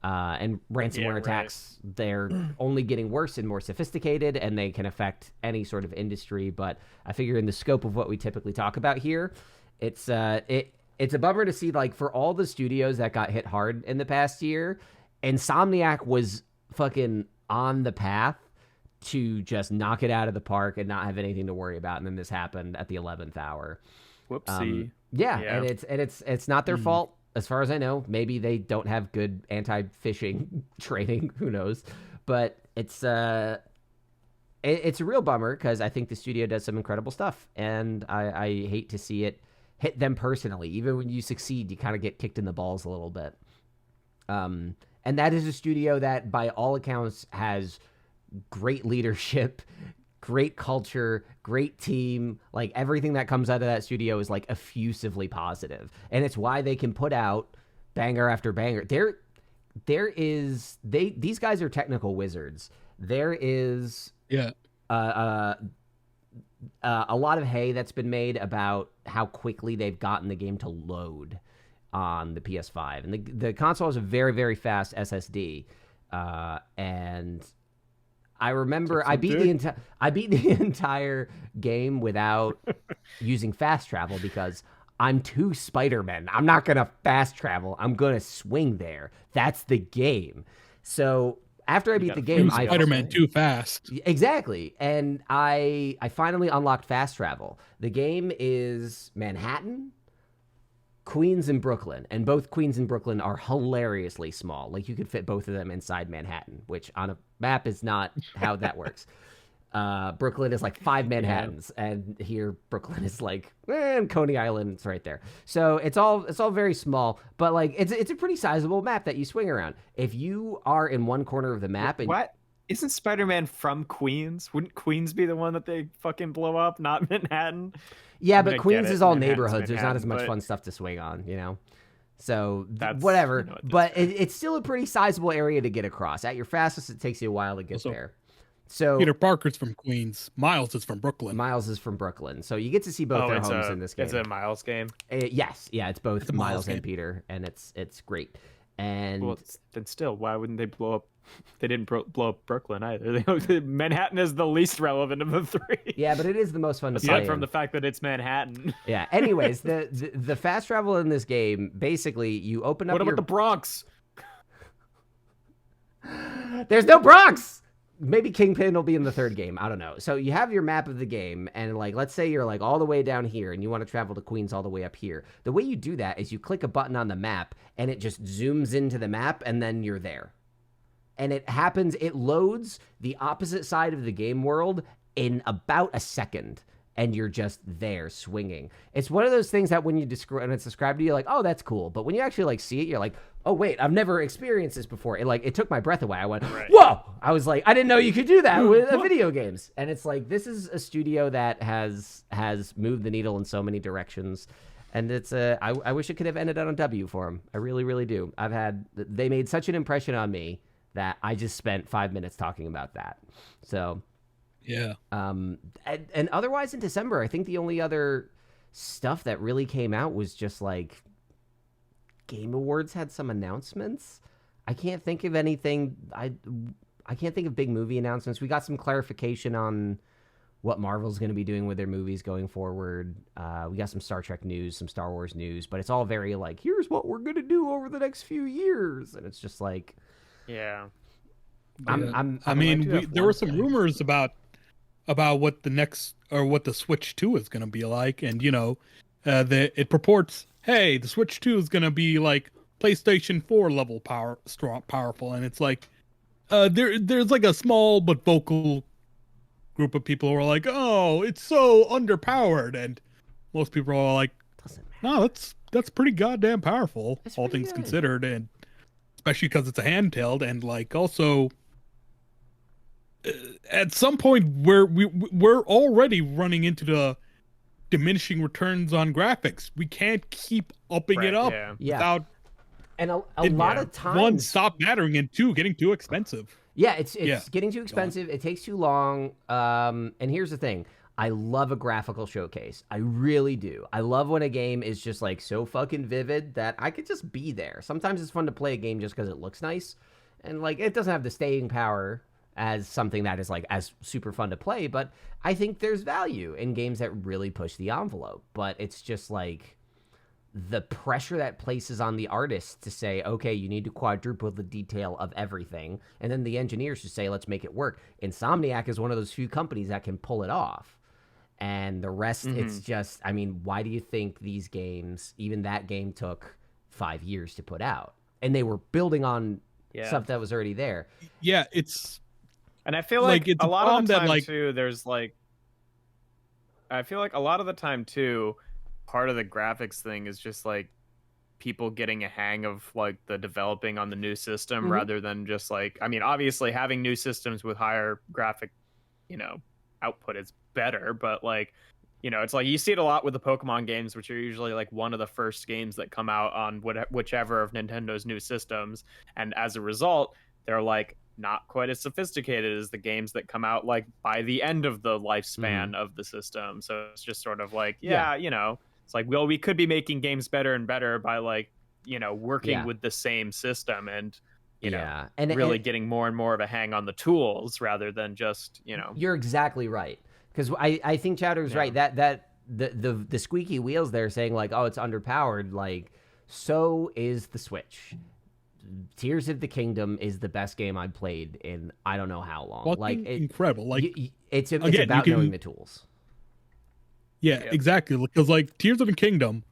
A: And ransomware attacks, they're only getting worse and more sophisticated, and they can affect any sort of industry. But I figure in the scope of what we typically talk about here, it's a bummer to see, like, for all the studios that got hit hard in the past year, Insomniac was fucking on the path to just knock it out of the park and not have anything to worry about. And then this happened at the 11th hour.
B: Whoopsie.
A: Yeah. And it's not their fault. As far as I know, maybe they don't have good anti-phishing training. Who knows? But it's a real bummer because I think the studio does some incredible stuff, and I hate to see it hit them personally. Even when you succeed, you kind of get kicked in the balls a little bit. And that is a studio that, by all accounts, has great leadership, great culture, great team. Like, everything that comes out of that studio is like effusively positive, and it's why they can put out banger after banger. These guys are technical wizards. There is a lot of hay that's been made about how quickly they've gotten the game to load on the PS5, and the console has a very, very fast SSD, and I remember I beat the entire game without using fast travel because I'm too Spider-Man. I'm not gonna fast travel. I'm gonna swing there. That's the game. So after I beat the game,
C: Spider-Man too fast.
A: Exactly, and I finally unlocked fast travel. The game is Manhattan, Queens, and Brooklyn, and both Queens and Brooklyn are hilariously small. Like, you could fit both of them inside Manhattan, which on a map is not how that works. Brooklyn is like 5 Manhattans, and here Brooklyn is like Coney Island. It's right there. So it's all very small, but like it's a pretty sizable map that you swing around. If you are in one corner of the map, and
B: What? Isn't Spider-Man from Queens? Wouldn't Queens be the one that they fucking blow up, not Manhattan?
A: yeah,
B: I
A: but
B: get
A: Queens
B: it,
A: is all
B: Manhattan's
A: neighborhoods. There's not as much
B: Manhattan,
A: fun stuff to swing on, you know. So
B: That's,
A: whatever,
B: you know,
A: but it's still a pretty sizable area to get across. At your fastest, it takes you a while to get there. So
C: Peter Parker's from Queens. Miles is from Brooklyn.
A: Miles is from Brooklyn, so you get to see both their homes in this game.
B: It's a Miles game.
A: Yes, yeah, it's both
C: It's a Miles
A: Miles and
C: game.
A: Peter, and it's great. And
B: Well, then still, why wouldn't they blow up? They didn't blow up Brooklyn either. Manhattan is the least relevant of the three.
A: yeah, but it is the most fun to play.
B: Aside from
A: in.
B: the fact that it's Manhattan.
A: Yeah. Anyways, the fast travel in this game, basically, you open up.
B: What about the Bronx?
A: There's no Bronx. maybe Kingpin will be in the third game. I don't know. So you have your map of the game, and like, let's say you're like all the way down here, and you want to travel to Queens all the way up here. The way you do that is you click a button on the map, and it just zooms into the map, and then you're there. And it happens. It loads the opposite side of the game world in about a second. And you're just there swinging. It's one of those things that when it's described to you, like, oh, that's cool. But when you actually like see it, you're like, oh wait, I've never experienced this before. It took my breath away. I went, whoa! I was like, I didn't know you could do that with video games. And it's like, this is a studio that has moved the needle in so many directions. And it's I wish it could have ended on a W for them. I really, really do. They made such an impression on me that I just spent 5 minutes talking about that. So.
C: Yeah.
A: And otherwise in December, I think the only other stuff that really came out was just like Game Awards had some announcements. I can't think of anything. I can't think of big movie announcements. We got some clarification on what Marvel's going to be doing with their movies going forward. We got some Star Trek news, some Star Wars news, but it's all very like, here's what we're going to do over the next few years. And it's just like,
B: yeah.
C: There were some rumors about what the next or what the Switch 2 is going to be like, and it purports, hey, the Switch 2 is going to be like PlayStation 4 level powerful, and it's like there's like a small but vocal group of people who are like, oh, it's so underpowered, and most people are like, no, that's pretty goddamn powerful, all things considered, and especially because it's a handheld, and like also. At some point, we're already running into the diminishing returns on graphics. We can't keep upping it up without.
A: And a lot of times,
C: one, stop mattering, and two, getting too expensive.
A: Yeah, it's getting too expensive. It takes too long. And here's the thing: I love a graphical showcase. I really do. I love when a game is just like so fucking vivid that I could just be there. Sometimes it's fun to play a game just because it looks nice, and like it doesn't have the staying power as something that is like as super fun to play, but I think there's value in games that really push the envelope. But it's just like the pressure that places on the artists to say, okay, you need to quadruple the detail of everything, and then the engineers to say, let's make it work. Insomniac is one of those few companies that can pull it off, and the rest, it's just, I mean, why do you think these games, even that game, took 5 years to put out, and they were building on stuff that was already there?
C: Yeah, it's.
B: And I feel like a lot of the time too, there's like, I feel like a lot of the time too, part of the graphics thing is just like people getting a hang of like the developing on the new system rather than just like, I mean, obviously having new systems with higher graphic, output is better, but like, it's like you see it a lot with the Pokemon games, which are usually like one of the first games that come out on whichever of Nintendo's new systems. And as a result, they're like, not quite as sophisticated as the games that come out like by the end of the lifespan of the system. So it's just sort of like, it's like, well, we could be making games better and better by like, working with the same system and, and really getting more and more of a hang on the tools rather than just,
A: You're exactly right. Because I think Chowder's right. That the squeaky wheels there saying like, oh, it's underpowered. Like, so is the Switch. Tears of the Kingdom is the best game I've played in I don't know how long. Like
C: incredible. Like
A: it's about knowing the tools.
C: Yeah, exactly. Because like Tears of the Kingdom,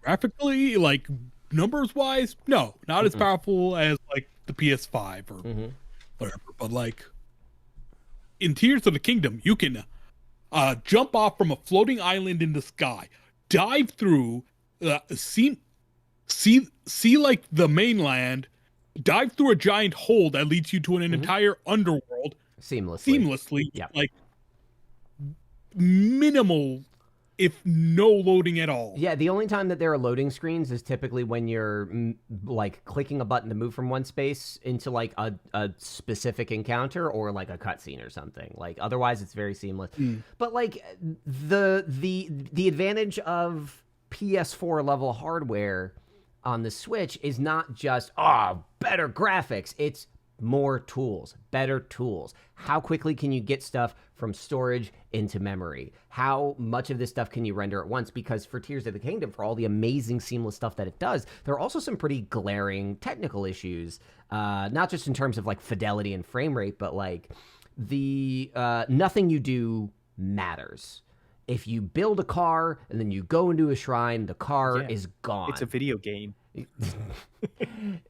C: graphically, like numbers wise, no, not as powerful as like the PS5 or whatever. But like in Tears of the Kingdom, you can jump off from a floating island in the sky, dive through, see like the mainland, dive through a giant hole that leads you to an entire underworld seamlessly. Like minimal, if no loading at all.
A: Yeah, the only time that there are loading screens is typically when you're like clicking a button to move from one space into like a specific encounter or like a cutscene or something. Like otherwise it's very seamless. But like the advantage of PS4 level hardware on the Switch is not just better graphics. It's more tools, better tools. How quickly can you get stuff from storage into memory? How much of this stuff can you render at once? Because for Tears of the Kingdom, for all the amazing seamless stuff that it does, there are also some pretty glaring technical issues, not just in terms of like fidelity and frame rate, but like the nothing you do matters. If you build a car and then you go into a shrine, the car is gone.
B: It's a video game.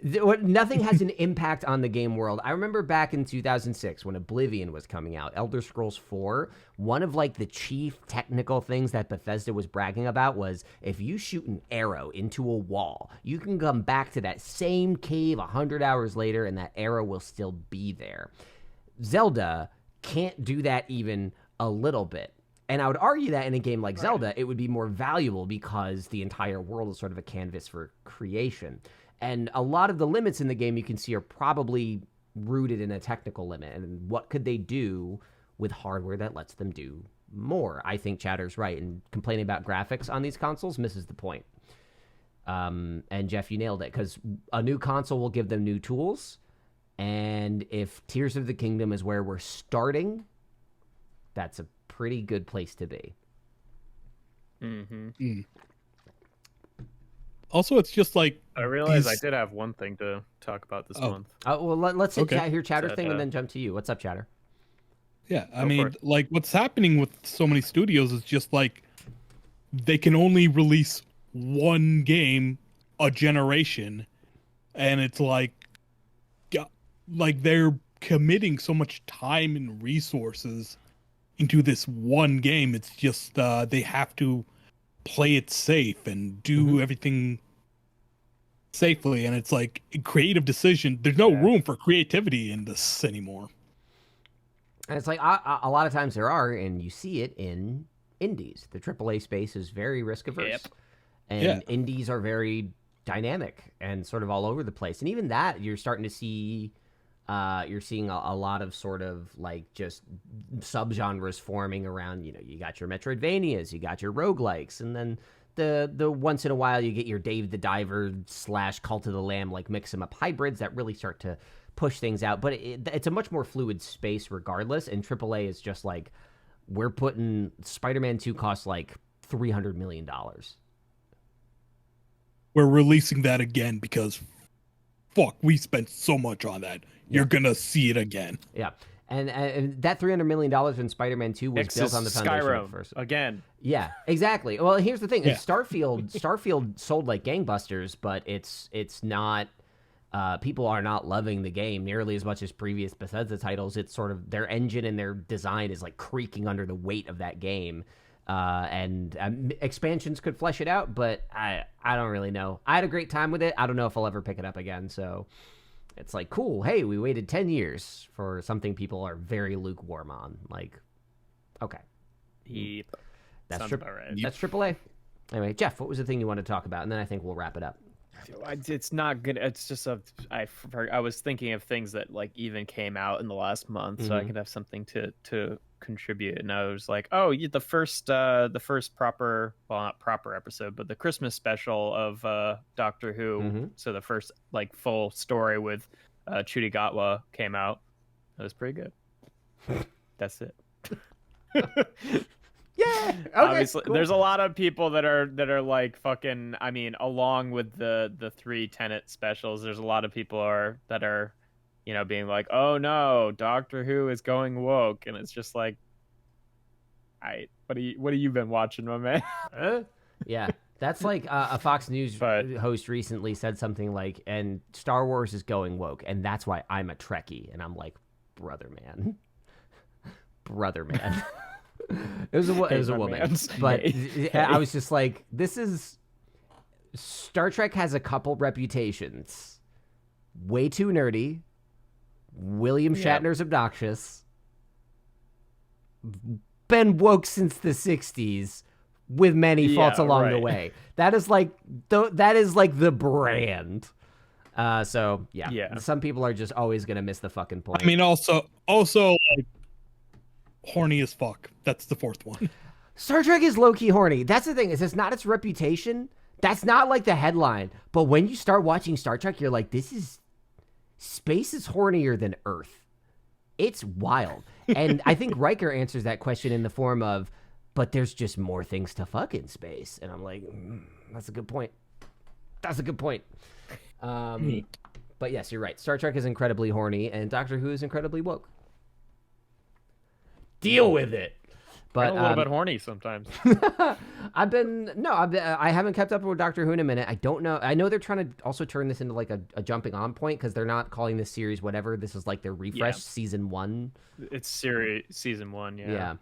A: Nothing has an impact on the game world. I remember back in 2006 when Oblivion was coming out, Elder Scrolls 4, one of like the chief technical things that Bethesda was bragging about was if you shoot an arrow into a wall, you can come back to that same cave 100 hours later and that arrow will still be there. Zelda can't do that even a little bit. And I would argue that in a game like Zelda, it would be more valuable because the entire world is sort of a canvas for creation. And a lot of the limits in the game you can see are probably rooted in a technical limit. And what could they do with hardware that lets them do more? I think Chatter's right. And complaining about graphics on these consoles misses the point. And Jeff, you nailed it. Because a new console will give them new tools. And if Tears of the Kingdom is where we're starting, that's a pretty good place to be.
C: Also, it's just like
B: I realized I did have one thing to talk about this month.
A: Well, let's hear Chatter's thing and then jump to you. What's up, Chatter?
C: Yeah, I mean, like what's happening with so many studios is just like they can only release one game a generation, and it's like they're committing so much time and resources into this one game. It's just they have to play it safe and do everything safely, and it's like a creative decision. There's no room for creativity in this anymore.
A: And it's like a lot of times there are, and you see it in indies. The AAA space is very risk averse, and indies are very dynamic and sort of all over the place. And even that, you're starting to see. You're seeing a lot of sort of like just subgenres forming around, you got your Metroidvanias, you got your roguelikes, and then the once in a while you get your Dave the Diver / Cult of the Lamb, like mix 'em up hybrids that really start to push things out. But it's a much more fluid space regardless, and AAA is just like, we're putting Spider-Man 2 costs like $300 million.
C: We're releasing that again because fuck, we spent so much on that. You're gonna see it again. Yeah,
A: and that $300 million in Spider-Man 2 was built on the foundation
B: Skyrim
A: of first.
B: Again.
A: Yeah, exactly. Well, here's the thing: Starfield sold like gangbusters, but it's not. People are not loving the game nearly as much as previous Bethesda titles. It's sort of their engine and their design is like creaking under the weight of that game. And expansions could flesh it out, but I don't really know. I had a great time with it. I don't know if I'll ever pick it up again. So it's like, cool. Hey, we waited 10 years for something people are very lukewarm on. Like, okay.
B: Yep.
A: That's AAA. Anyway, Jeff, what was the thing you wanted to talk about? And then I think we'll wrap it up.
B: It's not good. It's just I was thinking of things that like even came out in the last month, so I could have something to contribute. And I was like, the first proper, well, not proper episode, but the Christmas special of Doctor Who. So the first like full story with Ncuti Gatwa came out. It was pretty good. That's it.
A: Yeah. Okay,
B: obviously,
A: cool.
B: There's a lot of people that are like fucking. I mean, along with the 3 Tenet specials, there's a lot of people that are, being like, oh no, Doctor Who is going woke, and it's just like, what have you been watching, my man?
A: Yeah, that's like a Fox News host recently said something like, and Star Wars is going woke, and that's why I'm a Trekkie, and I'm like, brother man. It was a woman, but I was just like, Star Trek has a couple reputations. Way too nerdy. William Shatner's obnoxious. Been woke since the 60s with many faults along the way. That is like the brand. So some people are just always going to miss the fucking point.
C: I mean, also like, horny as fuck. That's the 4th one.
A: Star Trek is low-key horny. That's the thing. It's not its reputation. That's not like the headline. But when you start watching Star Trek, you're like, this is space is hornier than Earth. It's wild. And I think Riker answers that question in the form of, but there's just more things to fuck in space. And I'm like, that's a good point. That's a good point. But yes, you're right. Star Trek is incredibly horny, and Doctor Who is incredibly woke. Deal with it. But
B: a little bit horny sometimes.
A: I haven't kept up with Doctor Who in a minute. I don't know. I know they're trying to also turn this into like a jumping on point because they're not calling this series whatever. This is like their refresh season 1.
B: It's season 1. Yeah.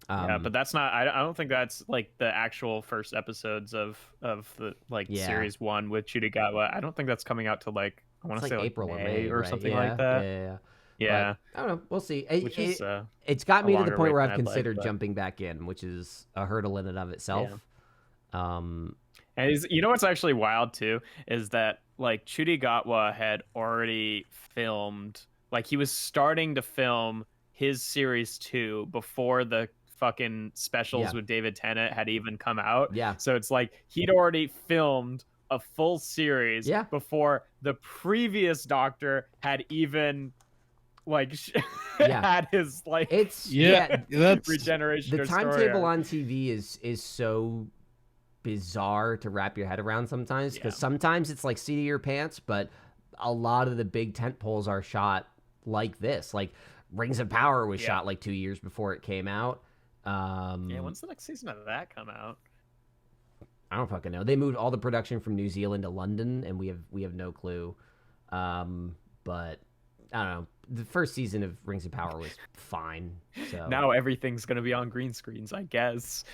A: Yeah.
B: But that's not. I don't think that's like the actual first episodes of the series 1 with Chudagawa. I don't think that's coming out till I want to say
A: April
B: May
A: or May
B: or something like that.
A: Yeah. But, I don't know. We'll see. It's got
B: a
A: me to the
B: longer
A: point where
B: wait
A: I've
B: than I'd
A: considered
B: like,
A: jumping back in, which is a hurdle in and of itself.
B: And you know what's actually wild too is that like Chudagawa had already filmed, like he was starting to film his series 2 before the fucking specials with David Tennant had even come out.
A: Yeah.
B: So it's like he'd already filmed a full series before the previous Doctor had even had his
A: that's
B: regeneration.
A: The timetable on TV is so bizarre to wrap your head around sometimes, because sometimes it's like seat of your pants, but a lot of the big tent poles are shot like this. Like Rings of Power was shot like 2 years before it came out.
B: When's the next season of that come out?
A: I don't fucking know. They moved all the production from New Zealand to London, and we have no clue. But I don't know. The first season of Rings of Power was fine. So
B: now everything's gonna be on green screens, I guess.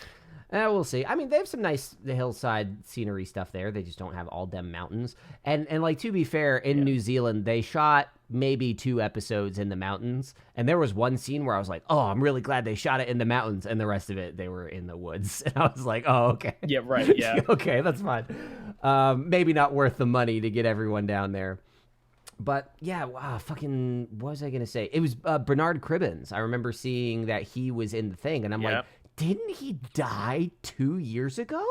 A: We'll see. I mean, they have some nice hillside scenery stuff there. They just don't have all them mountains. And like, to be fair, in New Zealand, they shot maybe 2 episodes in the mountains. And there was one scene where I was like, oh, I'm really glad they shot it in the mountains. And the rest of it, they were in the woods. And I was like, oh, okay.
B: Yeah, right. Yeah.
A: Okay, that's fine. Maybe not worth the money to get everyone down there. But yeah, wow, fucking, what was I going to say? It was Bernard Cribbins. I remember seeing that he was in the thing. And I'm like, didn't he die 2 years ago?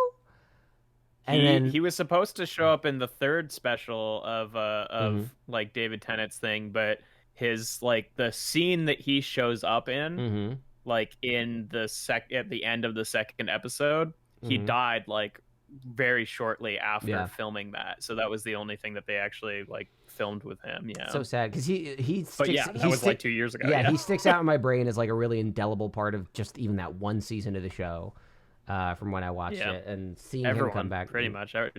A: And
B: he was supposed to show up in the 3rd special of like David Tennant's thing, but his the scene that he shows up in, like in the at the end of the 2nd episode, he died like very shortly after filming that. So that was the only thing that they actually filmed with him. Yeah,
A: so sad because he sticks,
B: that was like 2 years ago.
A: Yeah, he sticks out in my brain as like a really indelible part of just even that one season of the show, from when I watched it, and seeing him come back
B: pretty much.
A: So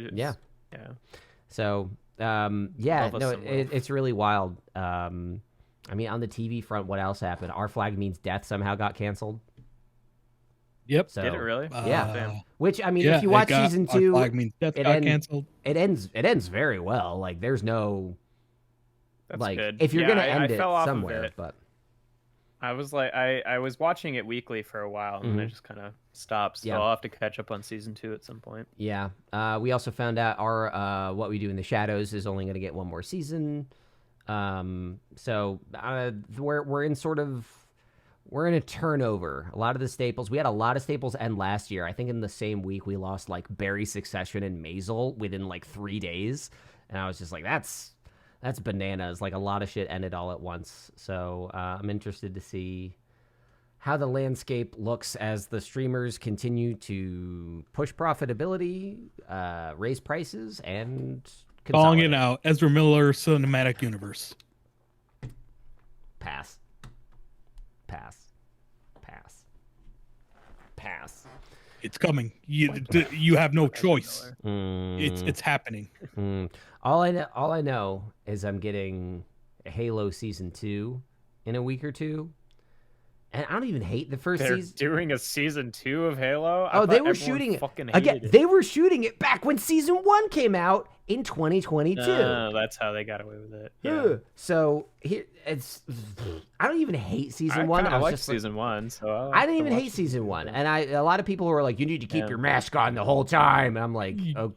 A: it's really wild. I mean, on the TV front, what else happened? Our Flag Means Death somehow got canceled.
C: Yep.
B: So, did it really?
A: Which, I mean, if you watch season 2,
C: Flag Means Death got canceled.
A: It ends very well. Like, there's no
B: good.
A: If you're gonna end it
B: fell off
A: somewhere,
B: of it.
A: but
B: I was I was watching it weekly for a while, and then I just kind of stopped. So I'll have to catch up on season 2 at some point.
A: Yeah. We also found out our What We Do in the Shadows is only going to get one more season. So we're in a turnover. A lot of the staples. We had a lot of staples end last year. I think in the same week we lost like Barry, Succession, and Maisel within like 3 days, and I was just like, that's bananas. Like, a lot of shit ended all at once. So I'm interested to see how the landscape looks as the streamers continue to push profitability, raise prices, and
C: calling it out. Ezra Miller Cinematic Universe.
A: Pass.
C: It's coming. You have no choice. It's happening.
A: All I know is I'm getting Halo Season 2 in a week or two. And I don't even hate the first season.
B: They're doing a season 2 of Halo?
A: Oh, they were shooting it. Again, they were shooting it back when season 1 came out in 2022.
B: That's how they got away with it. Yeah.
A: So here I don't even hate season 1.
B: I like season 1, so
A: I didn't even hate season 1. And a lot of people were like, you need to keep your mask on the whole time. And I'm like, oh,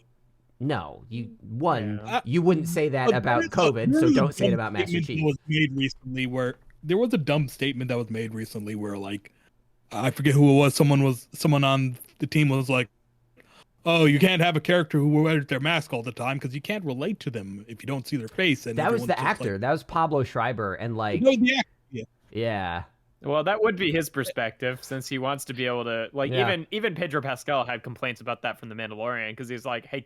A: no, you wouldn't say that about COVID, so don't say it about Master Chief.
C: Was made recently where there was a dumb statement that was made recently where, like, I forget who it was. Someone on the team was like, oh, you can't have a character who wears their mask all the time because you can't relate to them if you don't see their face. And
A: that was the actor.
C: Like,
A: that was Pablo Schreiber, and like, yeah.
B: Well, that would be his perspective, since he wants to be able to, like, even Pedro Pascal had complaints about that from The Mandalorian, because he's like, hey,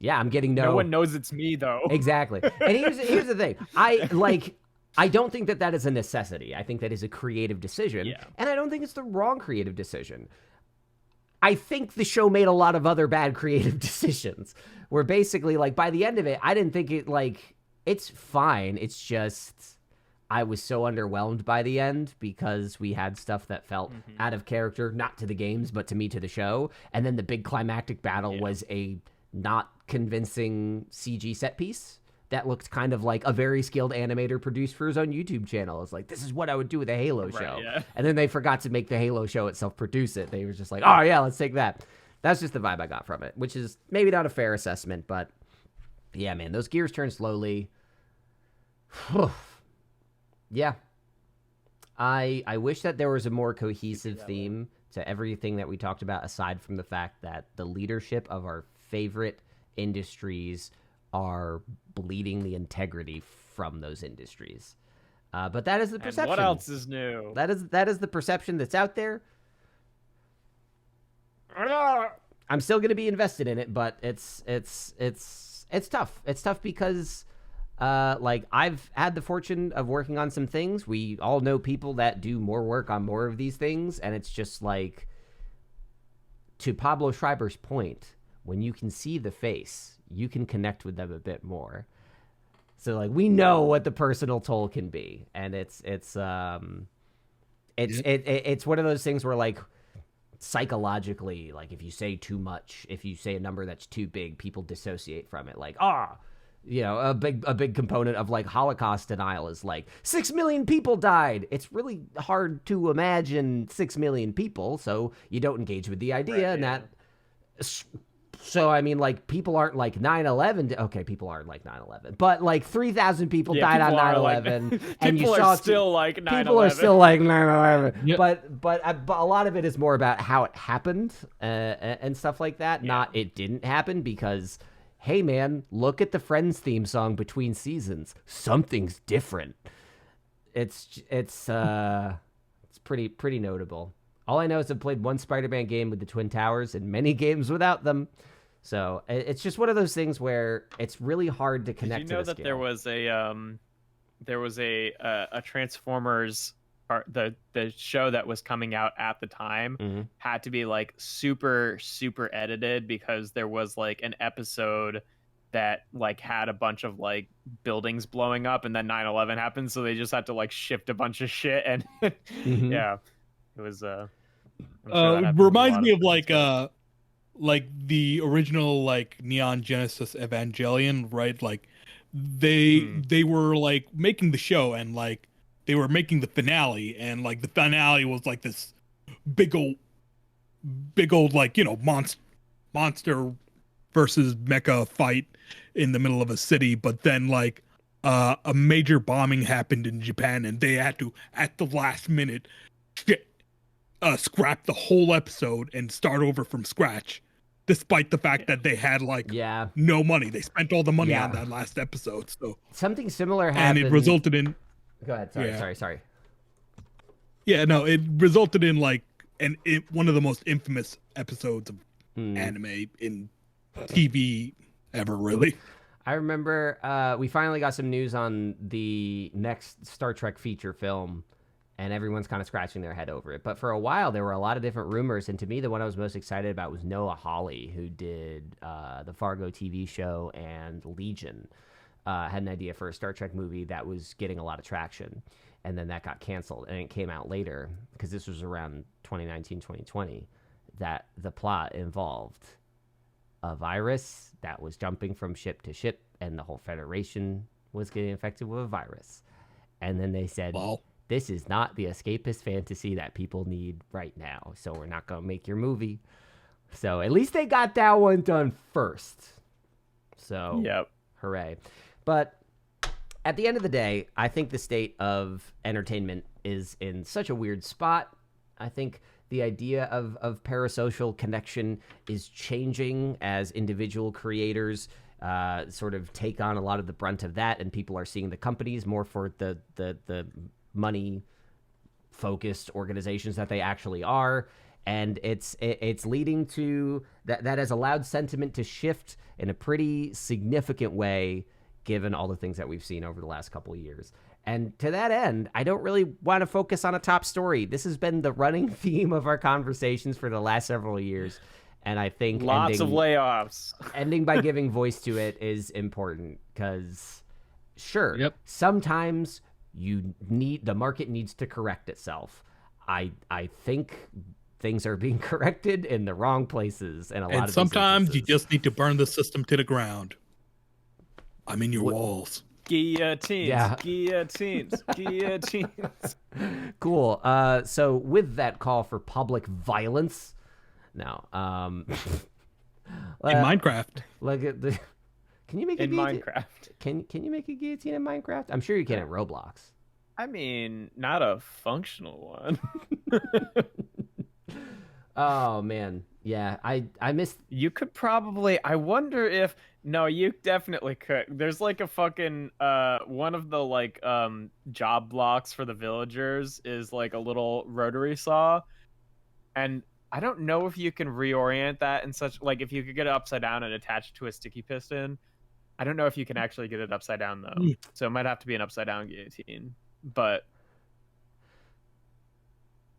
A: I'm getting
B: no one knows it's me, though.
A: Exactly. And here's the thing. I don't think that is a necessity. I think that is a creative decision.
B: Yeah.
A: And I don't think it's the wrong creative decision. I think the show made a lot of other bad creative decisions where basically, like, by the end of it, I didn't think it, like, it's fine. It's just, I was so underwhelmed by the end because we had stuff that felt out of character, not to the games, but to me, to the show. And then the big climactic battle was a not convincing CG set piece that looked kind of like a very skilled animator produced for his own YouTube channel. It's like, this is what I would do with a Halo show. Yeah. And then they forgot to make the Halo show itself produce it. They were just like, oh yeah, let's take that. That's just the vibe I got from it, which is maybe not a fair assessment, but yeah, man, those gears turn slowly. Yeah. I wish that there was a more cohesive theme to everything that we talked about, aside from the fact that the leadership of our favorite industries are bleeding the integrity from those industries. But that is the perception.
B: And what else is new?
A: That is the perception that's out there. I'm still going to be invested in it, but it's tough. It's tough because like, I've had the fortune of working on some things. We all know people that do more work on more of these things, and it's just like, to Pablo Schreiber's point, when you can see the face, you can connect with them a bit more. So, like, we know what the personal toll can be, and it's one of those things where, like, psychologically, like, if you say too much, if you say a number that's too big, people dissociate from it. Like, you know, a big component of, like, Holocaust denial is like 6 million people died. It's really hard to imagine 6 million people, so you don't engage with the idea, and that. So, I mean, like, people aren't like 9/11. Okay, people aren't like 9/11, but like 3,000 people died on 9/11,
B: like,
A: and you
B: saw still like 9/11.
A: People are still like 9/11.
C: Yep.
A: But a lot of it is more about how it happened and stuff like that. Not it didn't happen because, hey man, look at the Friends theme song between seasons. Something's different. It's pretty notable. All I know is I've played one Spider-Man game with the Twin Towers and many games without them. So it's just one of those things where it's really hard to connect.
B: Did you know that
A: scale.
B: there was a Transformers, the show that was coming out at the time had to be like super edited because there was like an episode that like had a bunch of like buildings blowing up and then 9/11 happened, so they just had to like shift a bunch of shit and yeah. It was
C: reminds me of like the original like Neon Genesis Evangelion, right? Like they were like making the show and like they were making the finale, and like the finale was like this big old like, you know, monster versus mecha fight in the middle of a city, but then like a major bombing happened in Japan and they had to at the last minute scrap the whole episode and start over from scratch, despite the fact that they had like no money. They spent all the money on that last episode. So
A: something similar happened,
C: and it resulted in.
A: Go ahead. Sorry.
C: Yeah, no, it resulted in like one of the most infamous episodes of anime in TV ever, really.
A: I remember we finally got some news on the next Star Trek feature film, and everyone's kind of scratching their head over it. But for a while, there were a lot of different rumors, and to me, the one I was most excited about was Noah Hawley, who did the Fargo TV show and Legion. Had an idea for a Star Trek movie that was getting a lot of traction, and then that got canceled, and it came out later, because this was around 2019, 2020, that the plot involved a virus that was jumping from ship to ship, and the whole Federation was getting infected with a virus. And then they said, this is not the escapist fantasy that people need right now, so we're not going to make your movie. So at least they got that one done first. So, hooray. But at the end of the day, I think the state of entertainment is in such a weird spot. I think the idea of parasocial connection is changing as individual creators sort of take on a lot of the brunt of that, and people are seeing the companies more for the money focused organizations that they actually are. And it's leading to that has allowed sentiment to shift in a pretty significant way, given all the things that we've seen over the last couple of years. And to that end, I don't really want to focus on a top story. This has been the running theme of our conversations for the last several years. And I think
B: lots of layoffs.
A: Ending by giving voice to it is important because, sure, sometimes the market needs to correct itself. I think things are being corrected in the wrong places, and lot of
C: sometimes you just need to burn the system to the ground. I mean your walls.
B: Guillotines, guillotines, guillotines.
A: Cool. So with that call for public violence, now,
C: in Minecraft,
A: look at the. Can you make a guillotine?
B: Minecraft?
A: Can you make a guillotine in Minecraft? I'm sure you can at Roblox.
B: I mean, not a functional one.
A: Oh man, yeah. I missed.
B: You could probably. I wonder if. No, you definitely could. There's like a fucking one of the like job blocks for the villagers is like a little rotary saw, and I don't know if you can reorient that in such like if you could get it upside down and attach it to a sticky piston. I don't know if you can actually get it upside down though. So it might have to be an upside down guillotine. But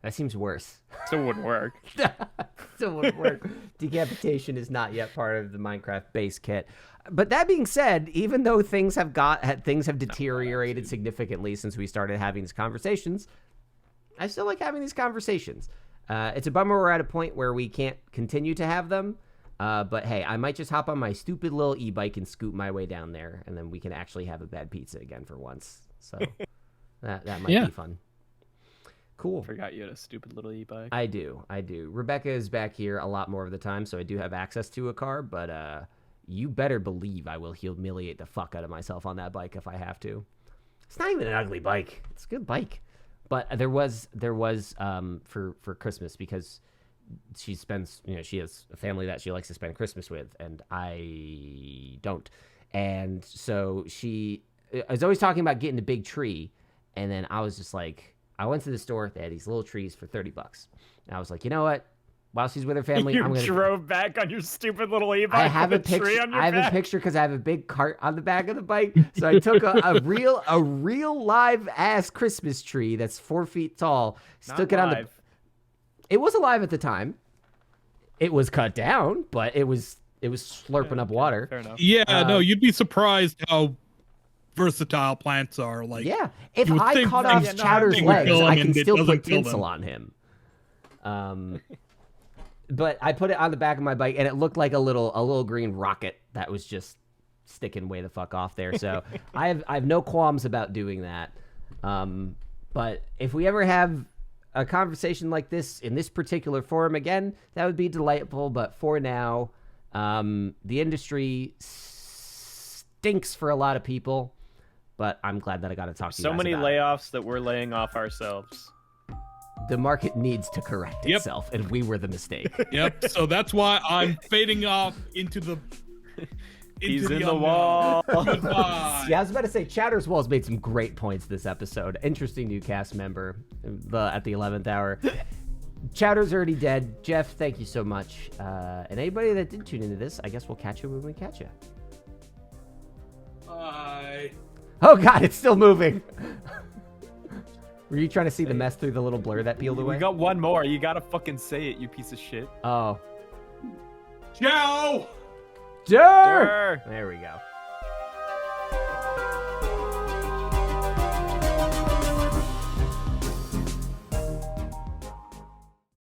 A: that seems worse.
B: Still wouldn't work.
A: Still wouldn't work. Decapitation is not yet part of the Minecraft base kit. But that being said, even though things have deteriorated significantly since we started having these conversations, I still like having these conversations. It's a bummer we're at a point where we can't continue to have them. But hey, I might just hop on my stupid little e-bike and scoot my way down there, and then we can actually have a bad pizza again for once. So that might be fun. Cool.
B: I forgot you had a stupid little e-bike.
A: I do. Rebecca is back here a lot more of the time, so I do have access to a car, but you better believe I will humiliate the fuck out of myself on that bike if I have to. It's not even an ugly bike. It's a good bike. But there was for Christmas, because she spends, she has a family that she likes to spend Christmas with, and I don't. And so she is always talking about getting a big tree, and then I was just like, I went to the store. They had these little trees for $30. And I was like, you know what? While she's with her family, I'm gonna
B: drove back on your stupid little e-bike.
A: I have a picture. I have a picture because I have a big cart on the back of the bike. So I took a real live ass Christmas tree that's 4 feet tall. Stuck it on the. It was alive at the time. It was cut down, but it was slurping up water.
B: Fair enough.
C: Yeah, no, you'd be surprised how versatile plants are. Like,
A: yeah, if I cut off Chowder's legs, I can still put tinsel on him. But I put it on the back of my bike, and it looked like a little green rocket that was just sticking way the fuck off there. So I have no qualms about doing that. But if we ever have a conversation like this in this particular forum again, that would be delightful. But for now, the industry stinks for a lot of people. But I'm glad that I got to talk to you guys
B: so many
A: about
B: layoffs that we're laying off ourselves.
A: The market needs to correct itself, and we were the mistake.
C: Yep. So that's why I'm fading off into the.
B: He's in the wall.
C: Goodbye.
A: Yeah, I was about to say, Chowder's Walls made some great points this episode. Interesting new cast member at the 11th hour. Chowder's already dead. Jeff, thank you so much. And anybody that did tune into this, I guess we'll catch you when we catch you.
C: Bye.
A: Oh, God, it's still moving. Were you trying to see the mess through the little blur that peeled away?
B: We got one more. You gotta fucking say it, you piece of shit.
A: Oh.
C: Ciao!
A: There we go.